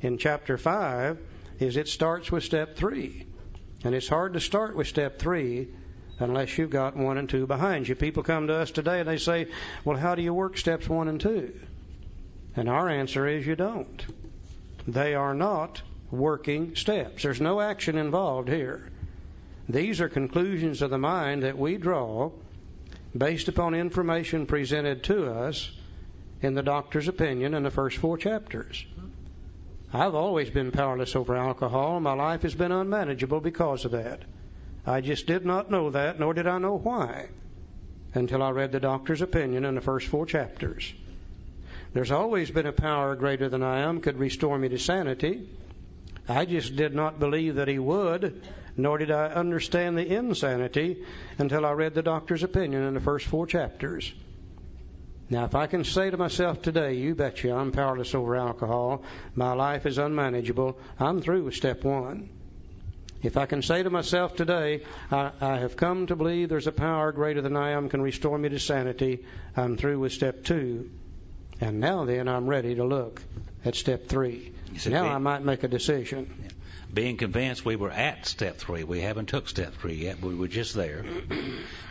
in chapter 5 is it starts with step 3. And it's hard to start with step 3 unless you've got 1 and 2 behind you. People come to us today and they say, well, how do you work steps 1 and 2? And our answer is you don't. They are not working steps. There's no action involved here. These are conclusions of the mind that we draw based upon information presented to us in the doctor's opinion in the first 4 chapters. I've always been powerless over alcohol. My life has been unmanageable because of that. I just did not know that, nor did I know why, until I read the doctor's opinion in the first 4 chapters. There's always been a power greater than I am could restore me to sanity. I just did not believe that he would, nor did I understand the insanity until I read the doctor's opinion in the first 4 chapters. Now, if I can say to myself today, you betcha I'm powerless over alcohol, my life is unmanageable, I'm through with step 1. If I can say to myself today, I have come to believe there's a power greater than I am can restore me to sanity, I'm through with step 2. And now then, I'm ready to look at step 3. Now I might make a decision. Being convinced we were at step 3. We haven't took step 3 yet, but we were just there,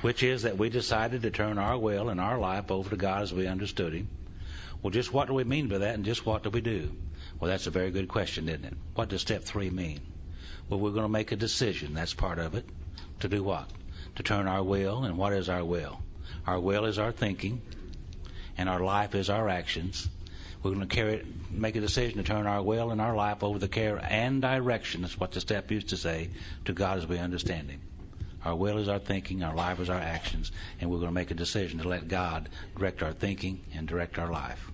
which is that we decided to turn our will and our life over to God as we understood Him. Well, just what do we mean by that, and just what do we do? Well, that's a very good question, isn't it? What does step 3 mean? Well, we're going to make a decision. That's part of it. To do what? To turn our will, and what is our will? Our will is our thinking, and our life is our actions. We're going to make a decision to turn our will and our life over the care and direction, that's what the step used to say, to God as we understand Him. Our will is our thinking, our life is our actions, and we're going to make a decision to let God direct our thinking and direct our life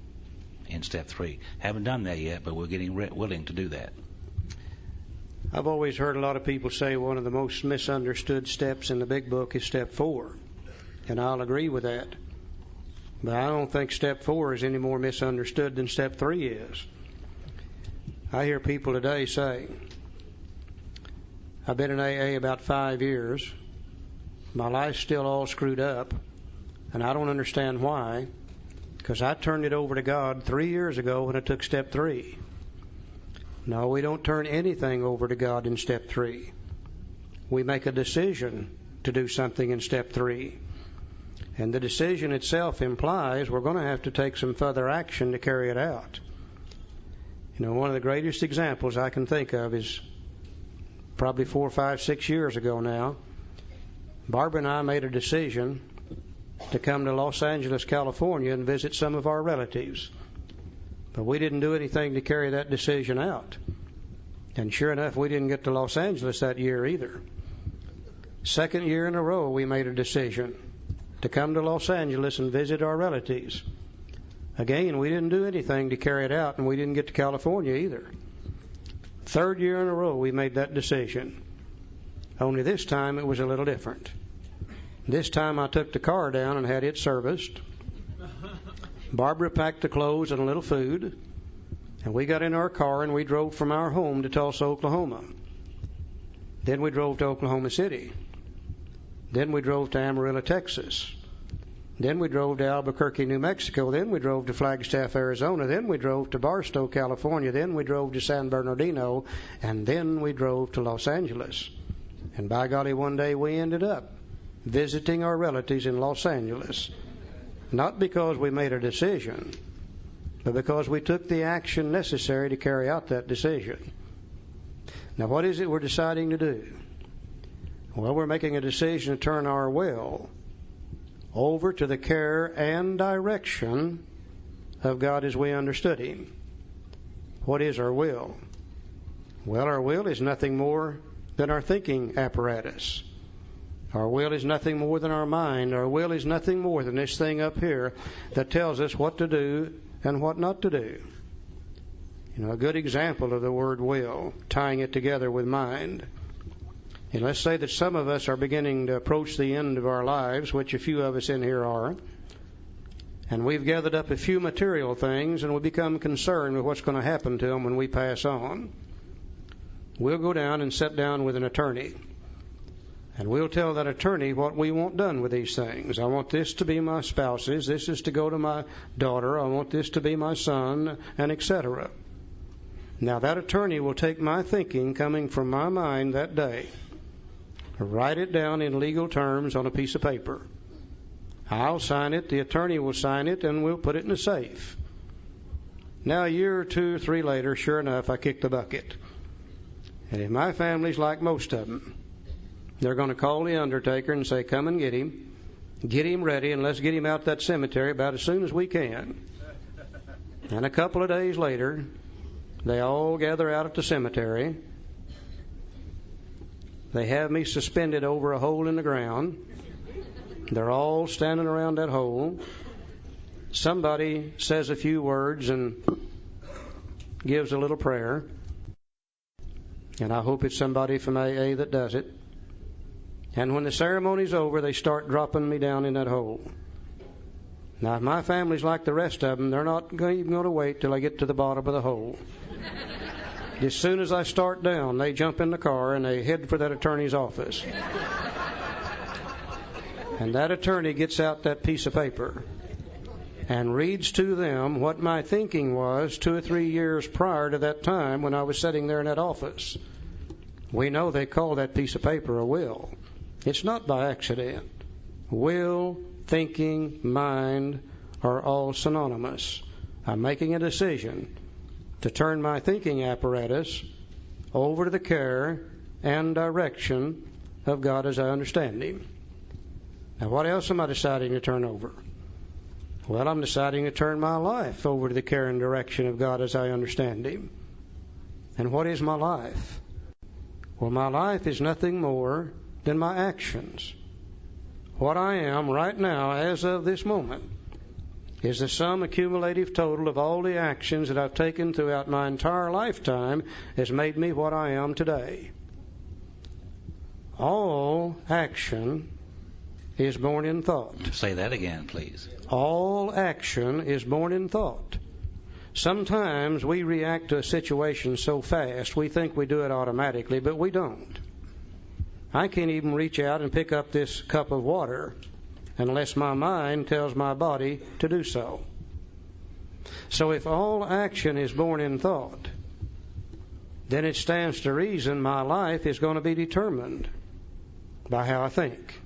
in step 3. Haven't done that yet, but we're getting willing to do that. I've always heard a lot of people say one of the most misunderstood steps in the big book is step 4, and I'll agree with that. But I don't think step 4 is any more misunderstood than step 3 is. I hear people today say, I've been in AA about 5 years. My life's still all screwed up, and I don't understand why, because I turned it over to God 3 years ago when I took step 3. No, we don't turn anything over to God in step 3. We make a decision to do something in step 3. And the decision itself implies we're going to have to take some further action to carry it out. You know, one of the greatest examples I can think of is probably 4, 5, 6 years ago now. Barbara and I made a decision to come to Los Angeles, California and visit some of our relatives. But we didn't do anything to carry that decision out. And sure enough, we didn't get to Los Angeles that year either. 2nd year in a row, we made a decision to come to Los Angeles and visit our relatives. Again, we didn't do anything to carry it out, and we didn't get to California either. 3rd year in a row, we made that decision. Only this time, it was a little different. This time, I took the car down and had it serviced. Barbara packed the clothes and a little food, and we got in our car and we drove from our home to Tulsa, Oklahoma. Then we drove to Oklahoma City. Then we drove to Amarillo, Texas. Then we drove to Albuquerque, New Mexico. Then we drove to Flagstaff, Arizona. Then we drove to Barstow, California. Then we drove to San Bernardino. And then we drove to Los Angeles. And by golly, one day we ended up visiting our relatives in Los Angeles. Not because we made a decision, but because we took the action necessary to carry out that decision. Now, what is it we're deciding to do? Well, we're making a decision to turn our will over to the care and direction of God as we understood Him. What is our will? Well, our will is nothing more than our thinking apparatus. Our will is nothing more than our mind. Our will is nothing more than this thing up here that tells us what to do and what not to do. You know, a good example of the word will, tying it together with mind. And let's say that some of us are beginning to approach the end of our lives, which a few of us in here are, and we've gathered up a few material things and we become concerned with what's going to happen to them when we pass on. We'll go down and sit down with an attorney, And we'll tell that attorney what we want done with these things. I want this to be my spouse's. This is to go to my daughter. I want this to be my son, and etc. Now that attorney will take my thinking coming from my mind that day, write it down in legal terms on a piece of paper. I'll sign it, the attorney will sign it, and we'll put it in a safe. Now a year or 2 or 3 later, sure enough, I kick the bucket. And if my family's like most of them, they're going to call the undertaker and say, come and get him ready, and let's get him out that cemetery about as soon as we can. And a couple of days later, they all gather out at the cemetery. They have me suspended over a hole in the ground. They're all standing around that hole. Somebody says a few words and gives a little prayer. And I hope it's somebody from AA that does it. And when the ceremony's over, they start dropping me down in that hole. Now, if my family's like the rest of them, they're not even going to wait till I get to the bottom of the hole. As soon as I start down, they jump in the car and they head for that attorney's office. And that attorney gets out that piece of paper and reads to them what my thinking was 2 or 3 years prior to that time when I was sitting there in that office. We know they call that piece of paper a will. It's not by accident. Will, thinking, mind are all synonymous. I'm making a decision to turn my thinking apparatus over to the care and direction of God as I understand Him. Now, what else am I deciding to turn over? Well, I'm deciding to turn my life over to the care and direction of God as I understand Him. And what is my life? Well, my life is nothing more than my actions. What I am right now, as of this moment, is the sum accumulative total of all the actions that I've taken throughout my entire lifetime has made me what I am today. All action is born in thought. Say that again, please. All action is born in thought. Sometimes we react to a situation so fast we think we do it automatically, but we don't. I can't even reach out and pick up this cup of water unless my mind tells my body to do so. So if all action is born in thought, then it stands to reason my life is going to be determined by how I think.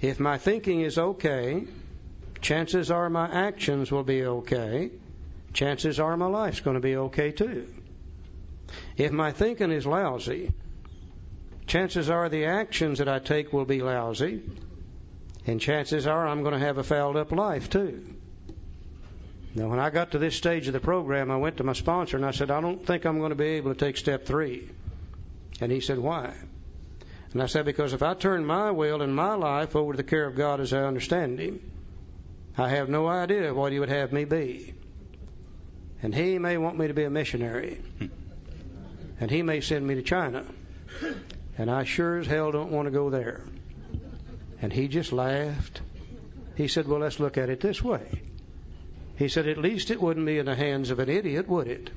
If my thinking is okay, chances are my actions will be okay. Chances are my life's going to be okay too. If my thinking is lousy, chances are the actions that I take will be lousy, and chances are I'm going to have a fouled up life too. Now, when I got to this stage of the program, I went to my sponsor and I said, I don't think I'm going to be able to take step 3. And he said, why? And I said, because if I turn my will and my life over to the care of God as I understand Him, I have no idea what He would have me be. And He may want me to be a missionary. And He may send me to China. And I sure as hell don't want to go there. And he just laughed. He said, well, let's look at it this way. He said, at least it wouldn't be in the hands of an idiot, would it?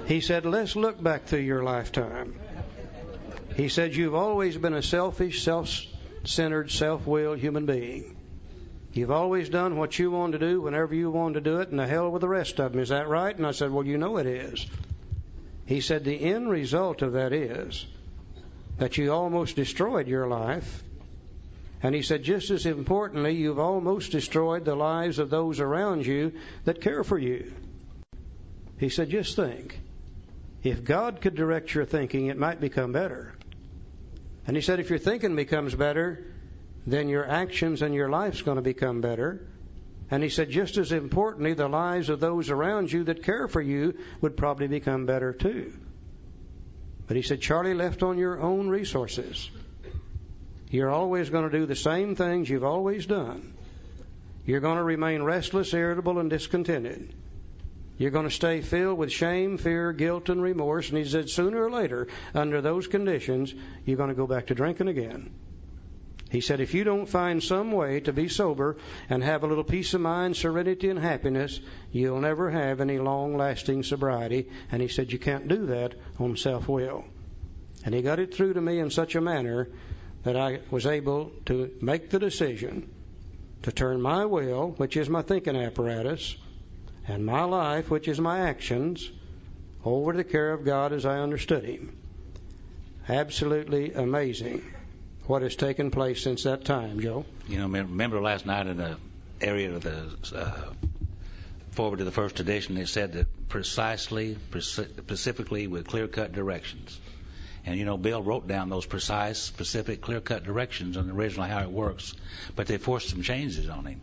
He said, let's look back through your lifetime. He said, you've always been a selfish, self-centered, self-willed human being. You've always done what you wanted to do whenever you wanted to do it, and the hell with the rest of them. Is that right? And I said, well, you know it is. He said, the end result of that is that you almost destroyed your life. And he said, just as importantly, you've almost destroyed the lives of those around you that care for you. He said, just think. If God could direct your thinking, it might become better. And he said, if your thinking becomes better, then your actions and your life's going to become better. And he said, just as importantly, the lives of those around you that care for you would probably become better too. But he said, Charlie, left on your own resources, you're always going to do the same things you've always done. You're going to remain restless, irritable, and discontented. You're going to stay filled with shame, fear, guilt, and remorse. And he said, sooner or later, under those conditions, you're going to go back to drinking again. He said, if you don't find some way to be sober and have a little peace of mind, serenity, and happiness, you'll never have any long-lasting sobriety. And he said, you can't do that on self-will. And he got it through to me in such a manner that I was able to make the decision to turn my will, which is my thinking apparatus, and my life, which is my actions, over to the care of God as I understood Him. Absolutely amazing what has taken place since that time, Joe. You know, remember last night in the area of the forward to the first edition, it said that specifically with clear-cut directions. And, you know, Bill wrote down those precise, specific, clear-cut directions on originally how it works, but they forced some changes on him.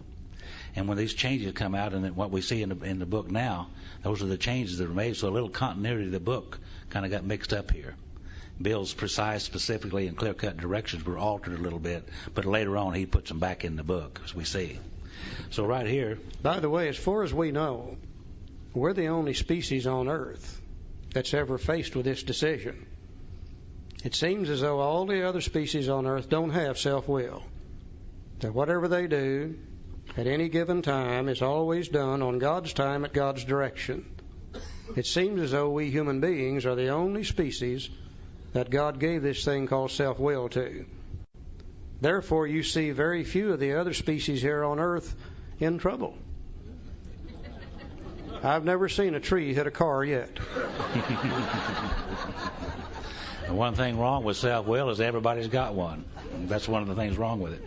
And when these changes come out, and what we see in the book now, those are the changes that were made. So a little continuity of the book kind of got mixed up here. Bill's precise, specifically, and clear-cut directions were altered a little bit, but later on he puts them back in the book, as we see. So right here... By the way, as far as we know, we're the only species on Earth that's ever faced with this decision. It seems as though all the other species on Earth don't have self-will. That whatever they do at any given time is always done on God's time at God's direction. It seems as though we human beings are the only species that God gave this thing called self-will to. Therefore, you see very few of the other species here on Earth in trouble. I've never seen a tree hit a car yet. The one thing wrong with self-will is everybody's got one. That's one of the things wrong with it.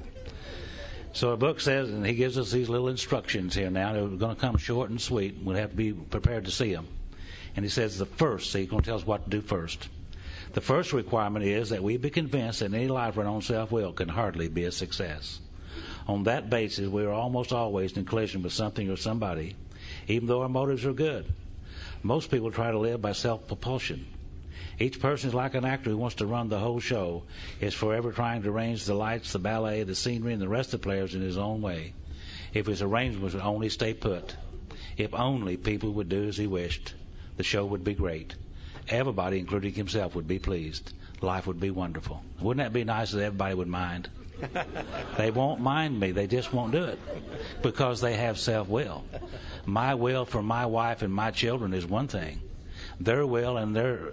So the book says, and he gives us these little instructions here now. They're going to come short and sweet. We'll have to be prepared to see them. And he says the first, so he's going to tell us what to do first. The first requirement is that we be convinced that any life run on self-will can hardly be a success. On that basis, we are almost always in collision with something or somebody, even though our motives are good. Most people try to live by self-propulsion. Each person is like an actor who wants to run the whole show, is forever trying to arrange the lights, the ballet, the scenery, and the rest of the players in his own way. If his arrangements would only stay put, if only people would do as he wished, the show would be great. Everybody, including himself, would be pleased. Life would be wonderful. Wouldn't that be nice if everybody would mind? They won't mind me. They just won't do it because they have self-will. My will for my wife and my children is one thing. Their will and their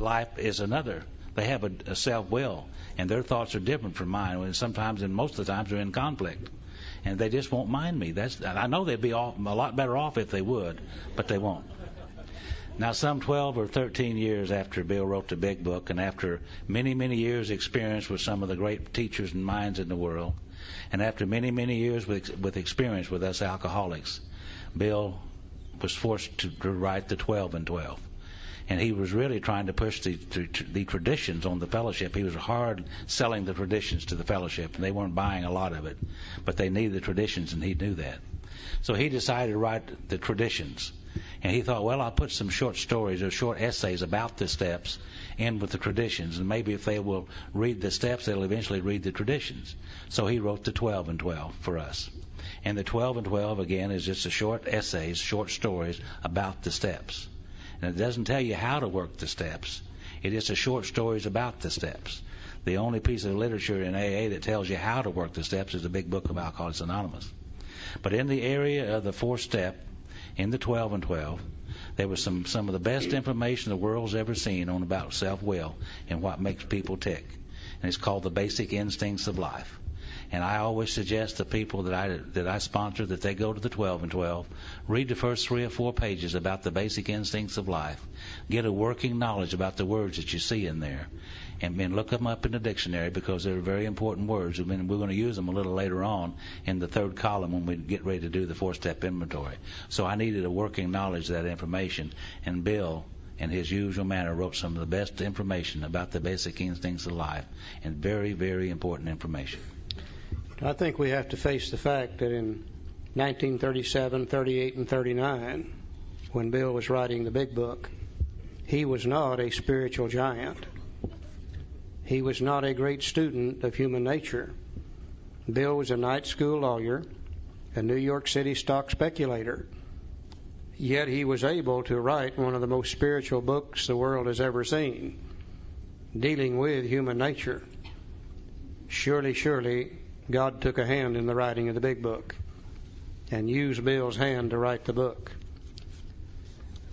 life is another. They have a self-will, and their thoughts are different from mine. And sometimes, and most of the times, they're in conflict, and they just won't mind me. I know they'd be a lot better off if they would, but they won't. Now, some 12 or 13 years after Bill wrote the big book, and after many, many years' experience with some of the great teachers and minds in the world, and after many, many years with experience with us alcoholics, Bill was forced to write the 12 and 12. And he was really trying to push the traditions on the fellowship. He was hard selling the traditions to the fellowship, and they weren't buying a lot of it. But they needed the traditions, and he knew that. So he decided to write the traditions. And he thought, well, I'll put some short stories or short essays about the steps in with the traditions. And maybe if they will read the steps, they'll eventually read the traditions. So he wrote the 12 and 12 for us. And the 12 and 12, again, is just a short essays, short stories about the steps. And it doesn't tell you how to work the steps. It is a short stories about the steps. The only piece of literature in AA that tells you how to work the steps is the big book of Alcoholics Anonymous. But in the area of the fourth step, in the 12 and 12, there was some of the best information the world's ever seen on about self-will and what makes people tick. And it's called the Basic Instincts of Life. And I always suggest to people that I sponsor that they go to the 12 and 12, read the first 3 or 4 pages about the basic instincts of life, get a working knowledge about the words that you see in there, and then look them up in the dictionary because they're very important words. And we're going to use them a little later on in the third column when we get ready to do the 4-step inventory. So I needed a working knowledge of that information, and Bill, in his usual manner, wrote some of the best information about the basic instincts of life, and very, very important information. I think we have to face the fact that in 1937, 38, and 39, when Bill was writing the big book, he was not a spiritual giant. He was not a great student of human nature. Bill was a night school lawyer, a New York City stock speculator. Yet he was able to write one of the most spiritual books the world has ever seen, dealing with human nature, Surely, surely, God took a hand in the writing of the big book and used Bill's hand to write the book.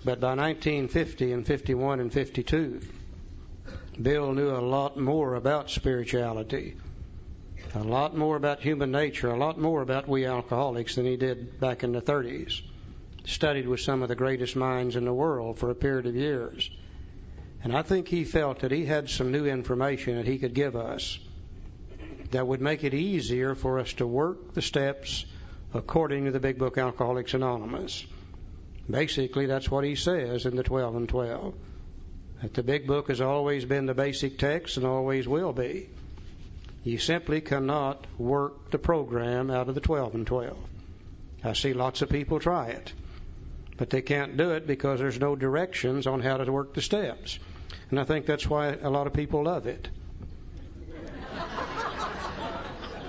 But by 1950 and 51 and 52, Bill knew a lot more about spirituality, a lot more about human nature, a lot more about we alcoholics than he did back in the 30s. Studied with some of the greatest minds in the world for a period of years. And I think he felt that he had some new information that he could give us that would make it easier for us to work the steps according to the big book Alcoholics Anonymous. Basically, that's what he says in the 12 and 12. That the big book has always been the basic text and always will be. You simply cannot work the program out of the 12 and 12. I see lots of people try it, but they can't do it because there's no directions on how to work the steps. And I think that's why a lot of people love it.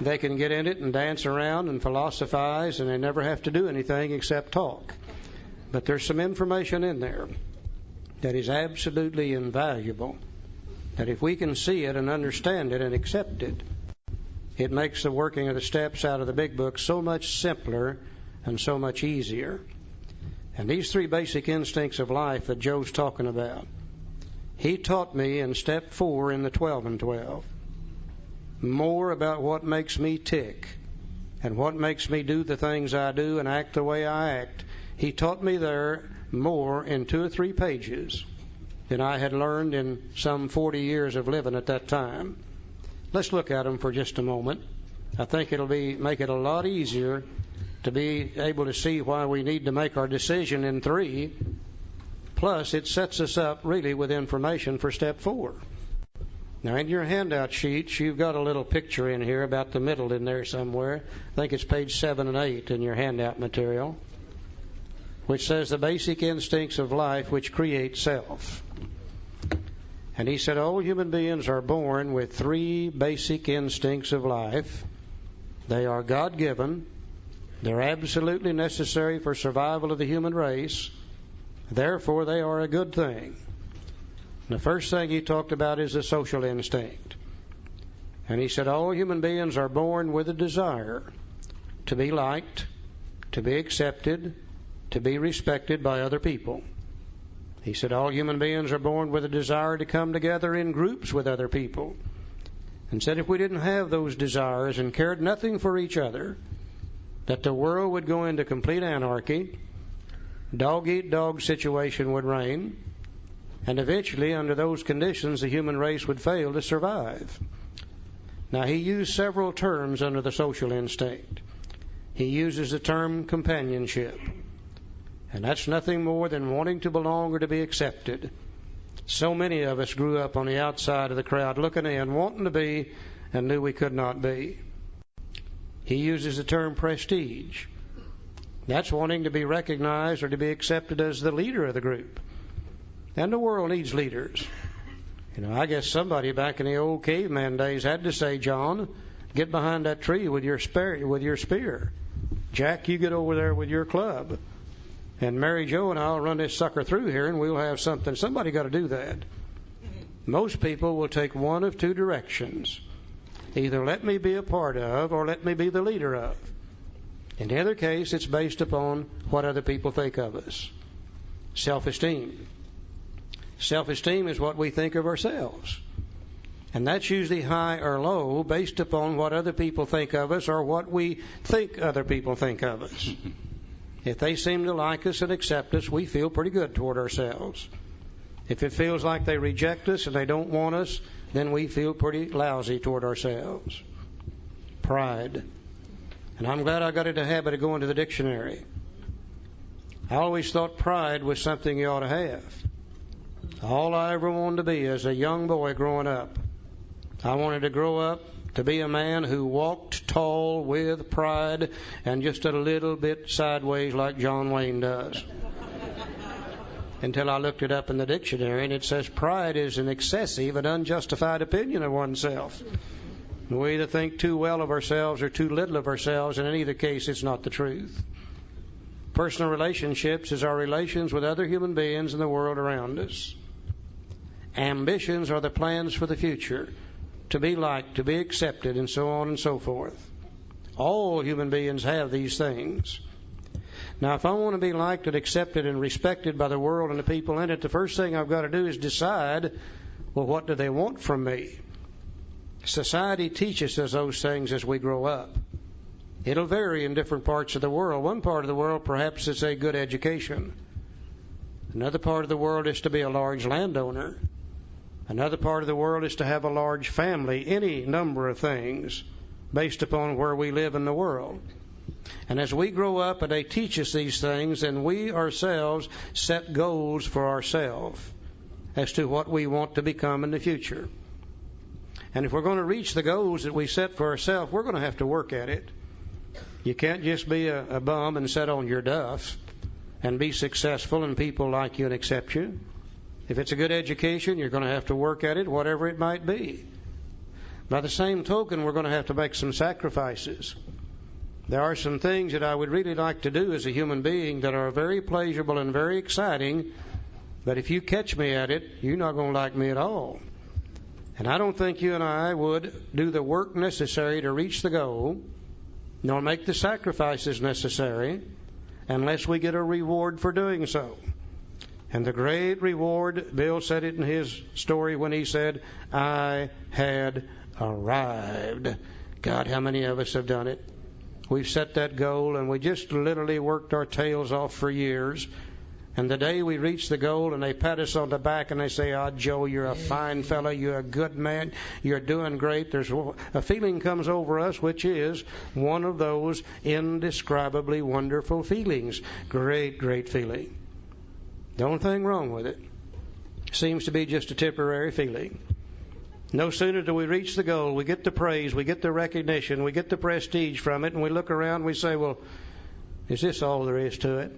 They can get in it and dance around and philosophize, and they never have to do anything except talk. But there's some information in there that is absolutely invaluable, that if we can see it and understand it and accept it, it makes the working of the steps out of the big book so much simpler and so much easier. And these three basic instincts of life that Joe's talking about, he taught me in step 4 in the 12 and 12 more about what makes me tick and what makes me do the things I do and act the way I act. He taught me there more in 2 or 3 pages than I had learned in some 40 years of living at that time. Let's look at them for just a moment. I think it'll make it a lot easier to be able to see why we need to make our decision in 3. Plus, it sets us up really with information for step 4. Now, in your handout sheets, you've got a little picture in here about the middle in there somewhere. I think it's page 7 and 8 in your handout material, which says the basic instincts of life which create self. And he said all human beings are born with 3 basic instincts of life. They are God-given. They're absolutely necessary for survival of the human race. Therefore, they are a good thing. The first thing he talked about is the social instinct. And he said all human beings are born with a desire to be liked, to be accepted, to be respected by other people. He said all human beings are born with a desire to come together in groups with other people. And said if we didn't have those desires and cared nothing for each other, that the world would go into complete anarchy, dog-eat-dog situation would reign, and eventually, under those conditions, the human race would fail to survive. Now, he used several terms under the social instinct. He uses the term companionship. And that's nothing more than wanting to belong or to be accepted. So many of us grew up on the outside of the crowd, looking in, wanting to be, and knew we could not be. He uses the term prestige. That's wanting to be recognized or to be accepted as the leader of the group. And the world needs leaders. You know, I guess somebody back in the old caveman days had to say, John, get behind that tree with your spear. Jack, you get over there with your club. And Mary Jo and I'll run this sucker through here and we'll have something. Somebody got to do that. Most people will take one of 2 directions. Either let me be a part of or let me be the leader of. In the other case, it's based upon what other people think of us. Self-esteem. Self-esteem is what we think of ourselves. And that's usually high or low based upon what other people think of us or what we think other people think of us. If they seem to like us and accept us, we feel pretty good toward ourselves. If it feels like they reject us and they don't want us, then we feel pretty lousy toward ourselves. Pride. And I'm glad I got into the habit of going to the dictionary. I always thought pride was something you ought to have. All I ever wanted to be as a young boy growing up, I wanted to grow up to be a man who walked tall with pride and just a little bit sideways like John Wayne does. Until I looked it up in the dictionary, and it says pride is an excessive and unjustified opinion of oneself. We either think too well of ourselves or too little of ourselves, and in either case, it's not the truth. Personal relationships is our relations with other human beings in the world around us. Ambitions are the plans for the future, to be liked, to be accepted, and so on and so forth. All human beings have these things. Now, if I want to be liked and accepted and respected by the world and the people in it, the first thing I've got to do is decide, well, what do they want from me? Society teaches us those things as we grow up. It'll vary in different parts of the world. One part of the world, perhaps, it's a good education. Another part of the world is to be a large landowner. Another part of the world is to have a large family. Any number of things based upon where we live in the world. And as we grow up and they teach us these things, and we ourselves set goals for ourselves as to what we want to become in the future. And if we're going to reach the goals that we set for ourselves, we're going to have to work at it. You can't just be a bum and sit on your duff and be successful and people like you and accept you. If it's a good education, you're going to have to work at it, whatever it might be. By the same token, we're going to have to make some sacrifices. There are some things that I would really like to do as a human being that are very pleasurable and very exciting, but if you catch me at it, you're not going to like me at all. And I don't think you and I would do the work necessary to reach the goal, nor make the sacrifices necessary, unless we get a reward for doing so. And the great reward, Bill said it in his story when he said, I had arrived. God, how many of us have done it? We've set that goal and we just literally worked our tails off for years. And the day we reach the goal and they pat us on the back and they say, Joe, you're a fine fellow, you're a good man, you're doing great. There's a feeling comes over us which is one of those indescribably wonderful feelings. Great, great feeling. The only thing wrong with it seems to be just a temporary feeling. No sooner do we reach the goal, we get the praise, we get the recognition, we get the prestige from it, and we look around and we say, well, is this all there is to it?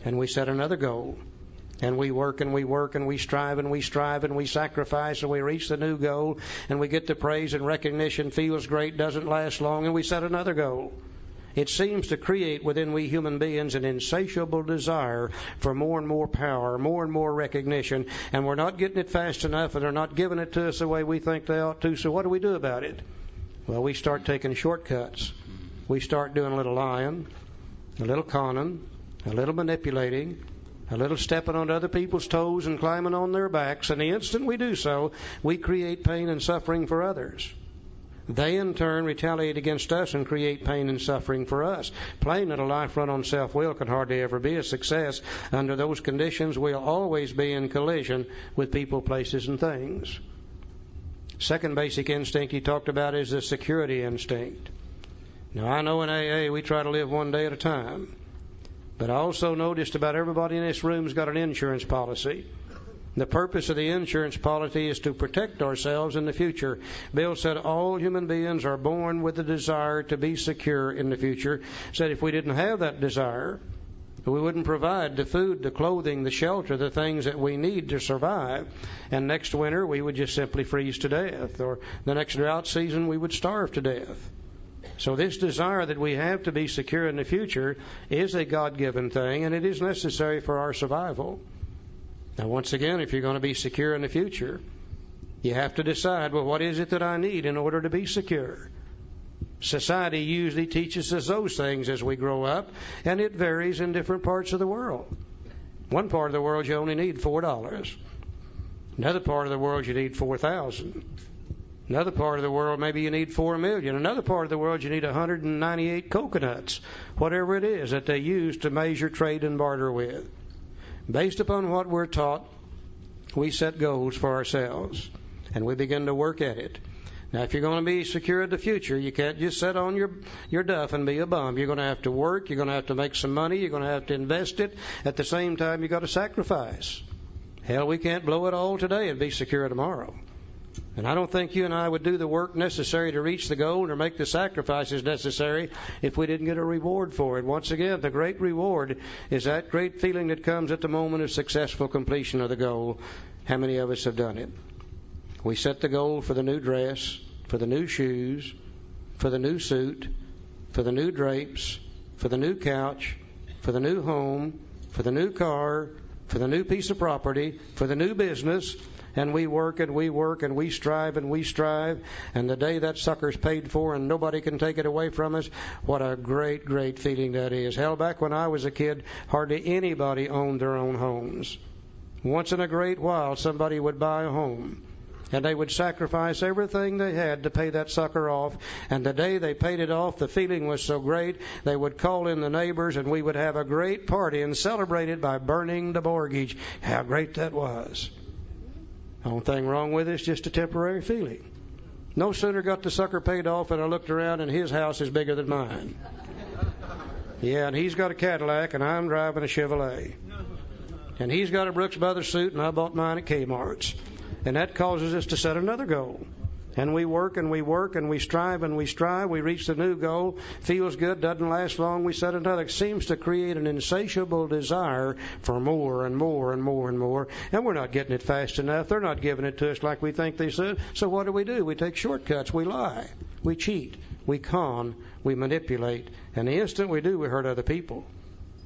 And we set another goal. And we work and we work and we strive and we strive and we sacrifice and we reach the new goal and we get the praise and recognition, feels great, doesn't last long, and we set another goal. It seems to create within we human beings an insatiable desire for more and more power, more and more recognition, and we're not getting it fast enough and they're not giving it to us the way we think they ought to, so what do we do about it? Well, we start taking shortcuts. We start doing a little lying, a little conning, a little manipulating, a little stepping on other people's toes and climbing on their backs, and the instant we do so, we create pain and suffering for others. They in turn retaliate against us and create pain and suffering for us. Plain that a life run on self-will can hardly ever be a success. Under those conditions, we'll always be in collision with people, places, and things. Second basic instinct he talked about is the security instinct. Now, I know in AA we try to live one day at a time. But I also noticed about everybody in this room's got an insurance policy. The purpose of the insurance policy is to protect ourselves in the future. Bill said all human beings are born with the desire to be secure in the future. Said if we didn't have that desire, we wouldn't provide the food, the clothing, the shelter, the things that we need to survive. And next winter we would just simply freeze to death. Or the next drought season we would starve to death. So this desire that we have to be secure in the future is a God-given thing, and it is necessary for our survival. Now, once again, if you're going to be secure in the future, you have to decide, well, what is it that I need in order to be secure? Society usually teaches us those things as we grow up, and it varies in different parts of the world. One part of the world you only need $4. Another part of the world you need $4,000. Another part of the world, maybe you need 4 million. Another part of the world, you need 198 coconuts, whatever it is that they use to measure, trade, and barter with. Based upon what we're taught, we set goals for ourselves, and we begin to work at it. Now, if you're going to be secure in the future, you can't just sit on your duff and be a bum. You're going to have to work. You're going to have to make some money. You're going to have to invest it. At the same time, you've got to sacrifice. Hell, we can't blow it all today and be secure tomorrow. And I don't think you and I would do the work necessary to reach the goal or make the sacrifices necessary if we didn't get a reward for it. Once again, the great reward is that great feeling that comes at the moment of successful completion of the goal. How many of us have done it? We set the goal for the new dress, for the new shoes, for the new suit, for the new drapes, for the new couch, for the new home, for the new car, for the new piece of property, for the new business, and we work and we work and we strive and we strive, and the day that sucker's paid for and nobody can take it away from us, what a great, great feeling that is. Hell, back when I was a kid, hardly anybody owned their own homes. Once in a great while, somebody would buy a home, and they would sacrifice everything they had to pay that sucker off. And the day they paid it off, the feeling was so great, they would call in the neighbors, and we would have a great party and celebrate it by burning the mortgage. How great that was. The only thing wrong with it is just a temporary feeling. No sooner got the sucker paid off and I looked around and his house is bigger than mine. Yeah, and he's got a Cadillac and I'm driving a Chevrolet. And he's got a Brooks Brothers suit and I bought mine at Kmart's. And that causes us to set another goal. And we work and we work and we strive and we strive. We reach the new goal. Feels good, doesn't last long. We set another. It seems to create an insatiable desire for more and more and more and more. And we're not getting it fast enough. They're not giving it to us like we think they should. So what do? We take shortcuts. We lie. We cheat. We con. We manipulate. And the instant we do, we hurt other people.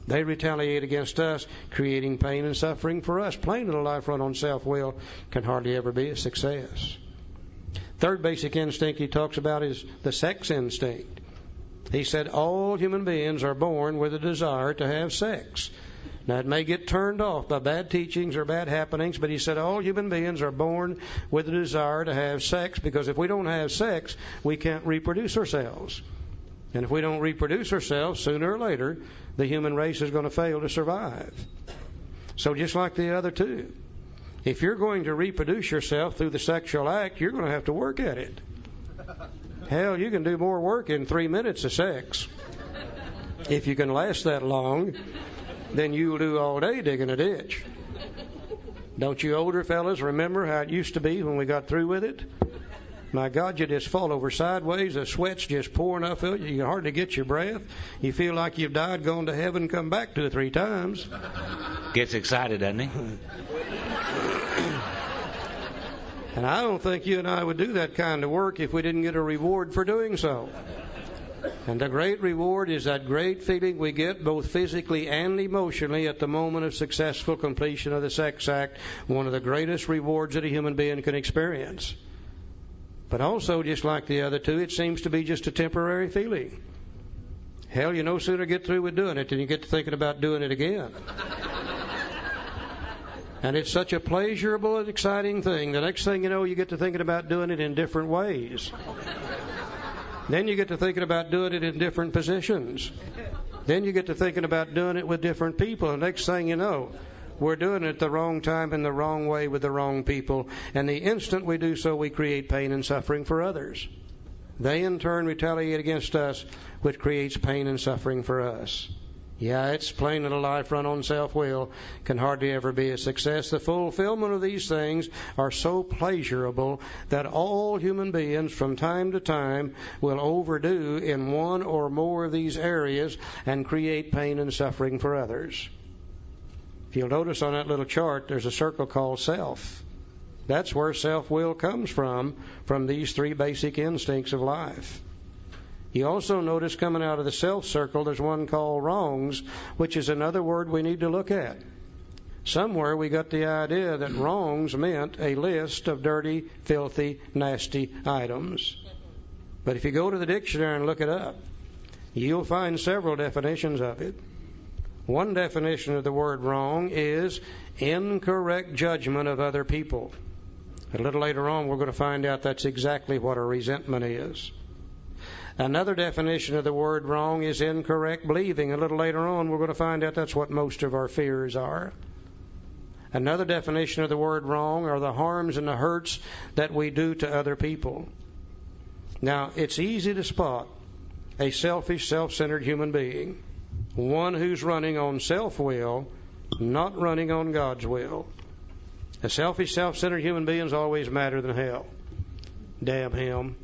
They retaliate against us, creating pain and suffering for us. Plain little life run on self-will can hardly ever be a success. Third basic instinct he talks about is the sex instinct. He said all human beings are born with a desire to have sex. Now, it may get turned off by bad teachings or bad happenings, but he said all human beings are born with a desire to have sex, because if we don't have sex, we can't reproduce ourselves. And if we don't reproduce ourselves, sooner or later, the human race is going to fail to survive. So just like the other two, if you're going to reproduce yourself through the sexual act, you're going to have to work at it. Hell, you can do more work in 3 minutes of sex. If you can last that long, then you'll do all day digging a ditch. Don't you older fellas remember how it used to be when we got through with it? My God, you just fall over sideways. The sweat's just pouring off of you. You can hardly get your breath. You feel like you've died, gone to heaven, come back 2 or 3 times. Gets excited, doesn't he? And I don't think you and I would do that kind of work if we didn't get a reward for doing so. And the great reward is that great feeling we get both physically and emotionally at the moment of successful completion of the sex act, one of the greatest rewards that a human being can experience. But also, just like the other two, it seems to be just a temporary feeling. Hell, you no sooner get through with doing it than you get to thinking about doing it again. And it's such a pleasurable and exciting thing. The next thing you know, you get to thinking about doing it in different ways. Then you get to thinking about doing it in different positions. Then you get to thinking about doing it with different people. And next thing you know, we're doing it the wrong time in the wrong way with the wrong people. And the instant we do so, we create pain and suffering for others. They in turn retaliate against us, which creates pain and suffering for us. Yeah, it's plain that a life run on self-will can hardly ever be a success. The fulfillment of these things are so pleasurable that all human beings from time to time will overdo in one or more of these areas and create pain and suffering for others. If you'll notice on that little chart, there's a circle called self. That's where self-will comes from these 3 basic instincts of life. You also notice coming out of the self circle, there's one called wrongs, which is another word we need to look at. Somewhere we got the idea that wrongs meant a list of dirty, filthy, nasty items. But if you go to the dictionary and look it up, you'll find several definitions of it. One definition of the word wrong is incorrect judgment of other people. A little later on, we're going to find out that's exactly what a resentment is. Another definition of the word wrong is incorrect believing. A little later on, we're going to find out that's what most of our fears are. Another definition of the word wrong are the harms and the hurts that we do to other people. Now, it's easy to spot a selfish, self-centered human being, one who's running on self-will, not running on God's will. A selfish, self-centered human being is always madder than hell. Damn him.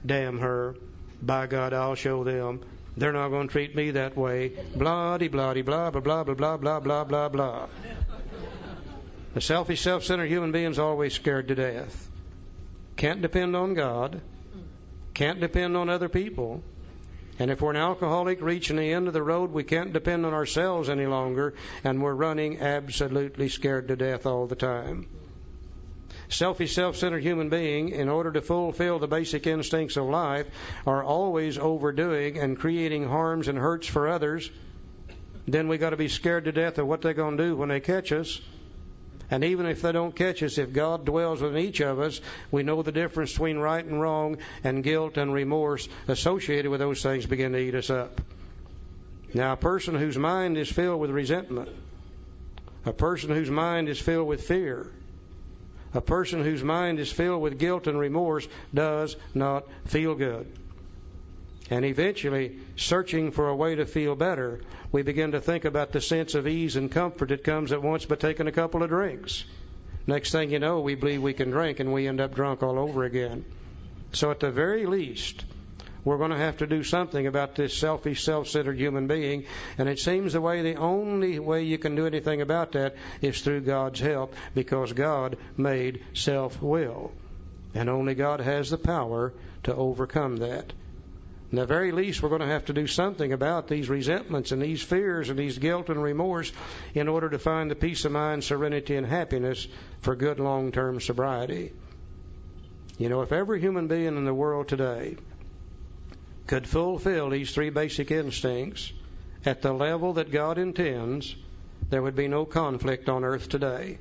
Damn her. By God, I'll show them. They're not going to treat me that way. Blah-de-blah-de, blah, blah, blah, blah, blah, blah, blah, blah, blah. The selfish, self-centered human being is always scared to death. Can't depend on God. Can't depend on other people. And if we're an alcoholic reaching the end of the road, we can't depend on ourselves any longer, and we're running absolutely scared to death all the time. Selfish, self-centered human being, in order to fulfill the basic instincts of life, are always overdoing and creating harms and hurts for others. Then we got to be scared to death of what they're going to do when they catch us. And even if they don't catch us, if God dwells within each of us, we know the difference between right and wrong, and guilt and remorse associated with those things begin to eat us up. Now, a person whose mind is filled with resentment, a person whose mind is filled with fear, a person whose mind is filled with guilt and remorse does not feel good. And eventually, searching for a way to feel better, we begin to think about the sense of ease and comfort that comes at once by taking a couple of drinks. Next thing you know, we believe we can drink, and we end up drunk all over again. So at the very least, we're going to have to do something about this selfish, self-centered human being. And it seems the only way you can do anything about that is through God's help, because God made self-will. And only God has the power to overcome that. At the very least, we're going to have to do something about these resentments and these fears and these guilt and remorse in order to find the peace of mind, serenity, and happiness for good long-term sobriety. You know, if every human being in the world today could fulfill these three basic instincts at the level that God intends, there would be no conflict on earth today.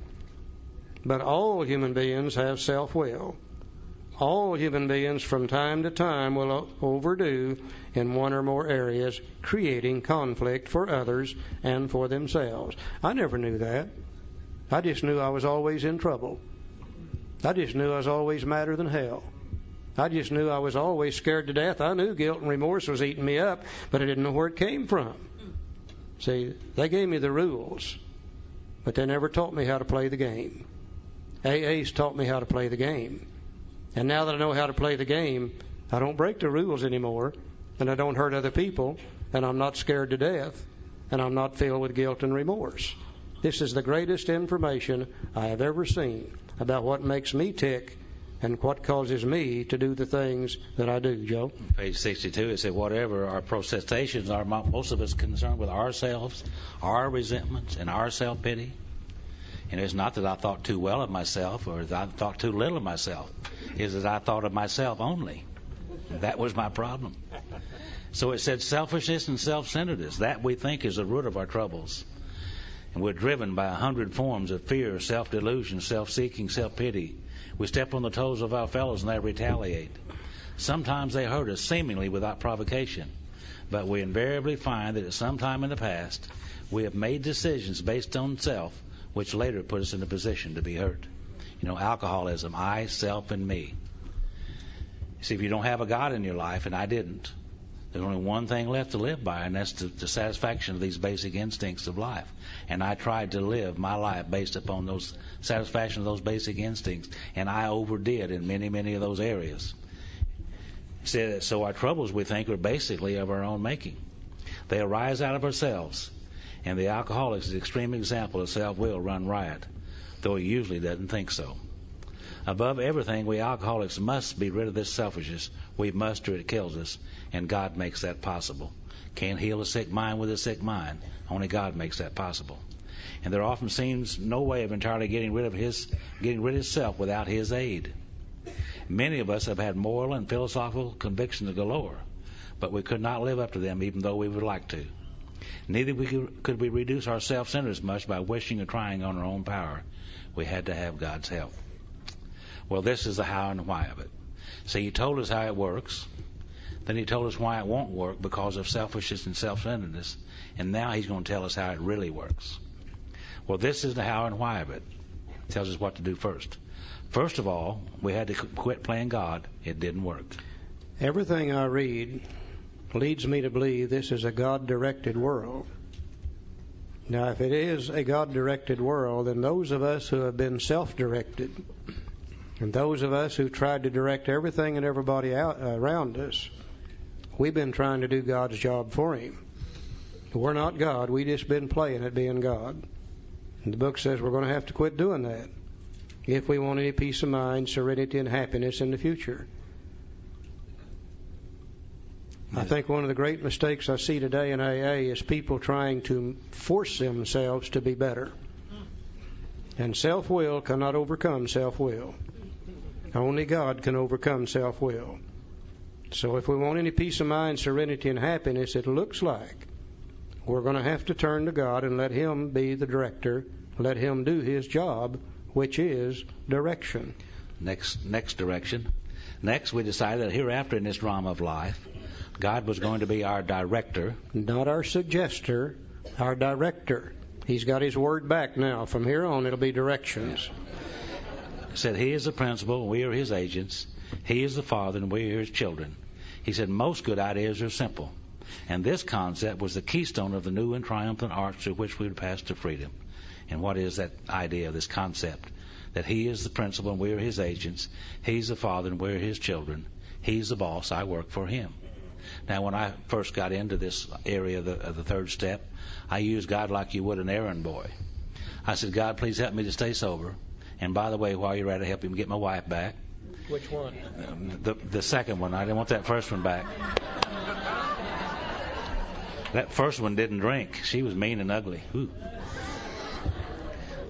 But all human beings have self-will. All human beings from time to time will overdo in one or more areas, creating conflict for others and for themselves. I never knew that. I just knew I was always in trouble. I just knew I was always madder than hell. I just knew I was always scared to death. I knew guilt and remorse was eating me up, but I didn't know where it came from. See, they gave me the rules, but they never taught me how to play the game. AA's taught me how to play the game. And now that I know how to play the game, I don't break the rules anymore, and I don't hurt other people, and I'm not scared to death, and I'm not filled with guilt and remorse. This is the greatest information I have ever seen about what makes me tick and what causes me to do the things that I do, Joe. Page 62, it said, whatever our protestations are, most of us concerned with ourselves, our resentments, and our self-pity. And it's not that I thought too well of myself or that I thought too little of myself. It's that I thought of myself only. That was my problem. So it said selfishness and self-centeredness. That we think is the root of our troubles. And we're driven by 100 forms of fear, self-delusion, self-seeking, self-pity. We step on the toes of our fellows and they retaliate. Sometimes they hurt us seemingly without provocation. But we invariably find that at some time in the past, we have made decisions based on self, which later put us in a position to be hurt. You know, alcoholism, I, self, and me. See, if you don't have a God in your life, and I didn't, there's only one thing left to live by, and that's the satisfaction of these basic instincts of life. And I tried to live my life based upon those satisfaction of those basic instincts, and I overdid in many, many of those areas. So our troubles, we think, are basically of our own making. They arise out of ourselves. And the alcoholic is an extreme example of self-will run riot, though he usually doesn't think so. Above everything, we alcoholics must be rid of this selfishness. We must, or it kills us, and God makes that possible. Can't heal a sick mind with a sick mind. Only God makes that possible. And there often seems no way of entirely getting rid of self without His aid. Many of us have had moral and philosophical convictions galore, but we could not live up to them even though we would like to. Neither could we reduce our self-centeredness much by wishing or trying on our own power. We had to have God's help. Well, this is the how and why of it. So He told us how it works. Then He told us why it won't work because of selfishness and self-centeredness. And now He's going to tell us how it really works. Well, this is the how and why of it. It tells us what to do first. First of all, we had to quit playing God. It didn't work. Everything I read leads me to believe this is a God-directed world. Now, if it is a God-directed world, then those of us who have been self-directed, and those of us who tried to direct everything and everybody around us, we've been trying to do God's job for Him. We're not God. We've just been playing at being God. And the book says we're going to have to quit doing that if we want any peace of mind, serenity, and happiness in the future. I think one of the great mistakes I see today in AA is people trying to force themselves to be better. And self-will cannot overcome self-will. Only God can overcome self-will. So if we want any peace of mind, serenity, and happiness, it looks like we're going to have to turn to God and let Him be the director, let Him do His job, which is direction. Next direction. Next, we decided that hereafter in this drama of life, God was going to be our director. Not our suggester, our director. He's got His word back now. From here on, it'll be directions. He said He is the principal, and we are His agents. He is the Father, and we are His children. He said most good ideas are simple. And this concept was the keystone of the new and triumphant arch through which we would pass to freedom. And what is that idea, this concept? That He is the principal, and we are His agents. He's the Father, and we are His children. He's the boss. I work for Him. Now, when I first got into this area of the third step, I used God like you would an errand boy. I said, God, please help me to stay sober. And by the way, while you're at it, help Him get my wife back. Which one? The second one. I didn't want that first one back. That first one didn't drink. She was mean and ugly. Ooh.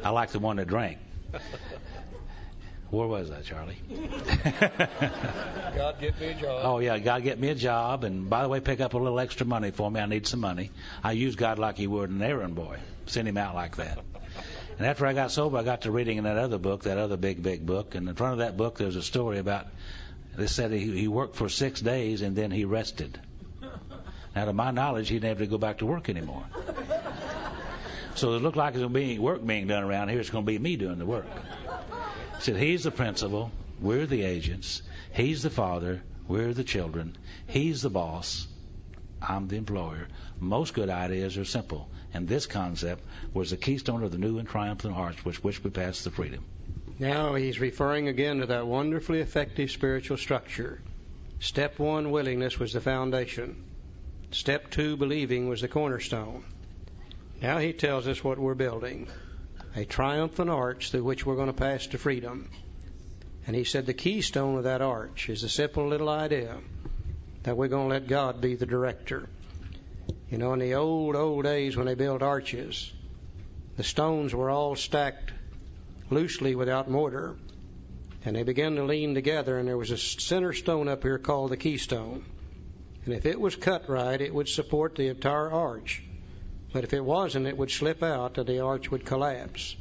I like the one that drank. Where was I, Charlie? God, get me a job. Oh, yeah, God, get me a job. And by the way, pick up a little extra money for me. I need some money. I use God like you would an errand boy. Send Him out like that. And after I got sober, I got to reading in that other book, that other big book. And in front of that book, there's a story about, they said he worked for 6 days and then he rested. Now, to my knowledge, he didn't have to go back to work anymore. So it looked like there's going to be work being done around here. It's going to be me doing the work. He said, He's the principal, we're the agents. He's the Father, we're the children. He's the boss, I'm the employer. Most good ideas are simple. And this concept was the keystone of the new and triumphant arch with which we pass to freedom. Now he's referring again to that wonderfully effective spiritual structure. Step 1, willingness, was the foundation. Step 2, believing, was the cornerstone. Now he tells us what we're building. A triumphant arch through which we're going to pass to freedom. And he said the keystone of that arch is a simple little idea that we're going to let God be the director. You know, in the old days when they built arches, the stones were all stacked loosely without mortar. And they began to lean together, and there was a center stone up here called the keystone. And if it was cut right, it would support the entire arch. But if it wasn't, it would slip out and the arch would collapse.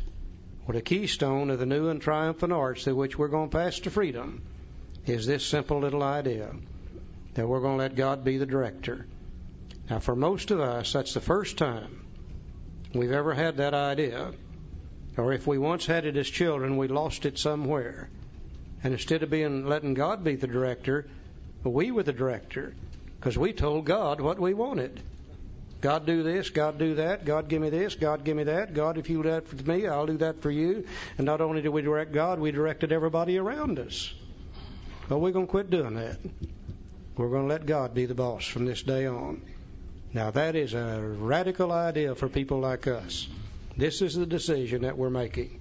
Well, the keystone of the new and triumphant arch through which we're going to pass to freedom is this simple little idea that we're going to let God be the director. Now, for most of us, that's the first time we've ever had that idea. Or if we once had it as children, we lost it somewhere. And instead of letting God be the director, we were the director because we told God what we wanted. God, do this. God, do that. God, give me this. God, give me that. God, if you do that for me, I'll do that for you. And not only did we direct God, we directed everybody around us. But we're going to quit doing that. We're going to let God be the boss from this day on. Now, that is a radical idea for people like us. This is the decision that we're making.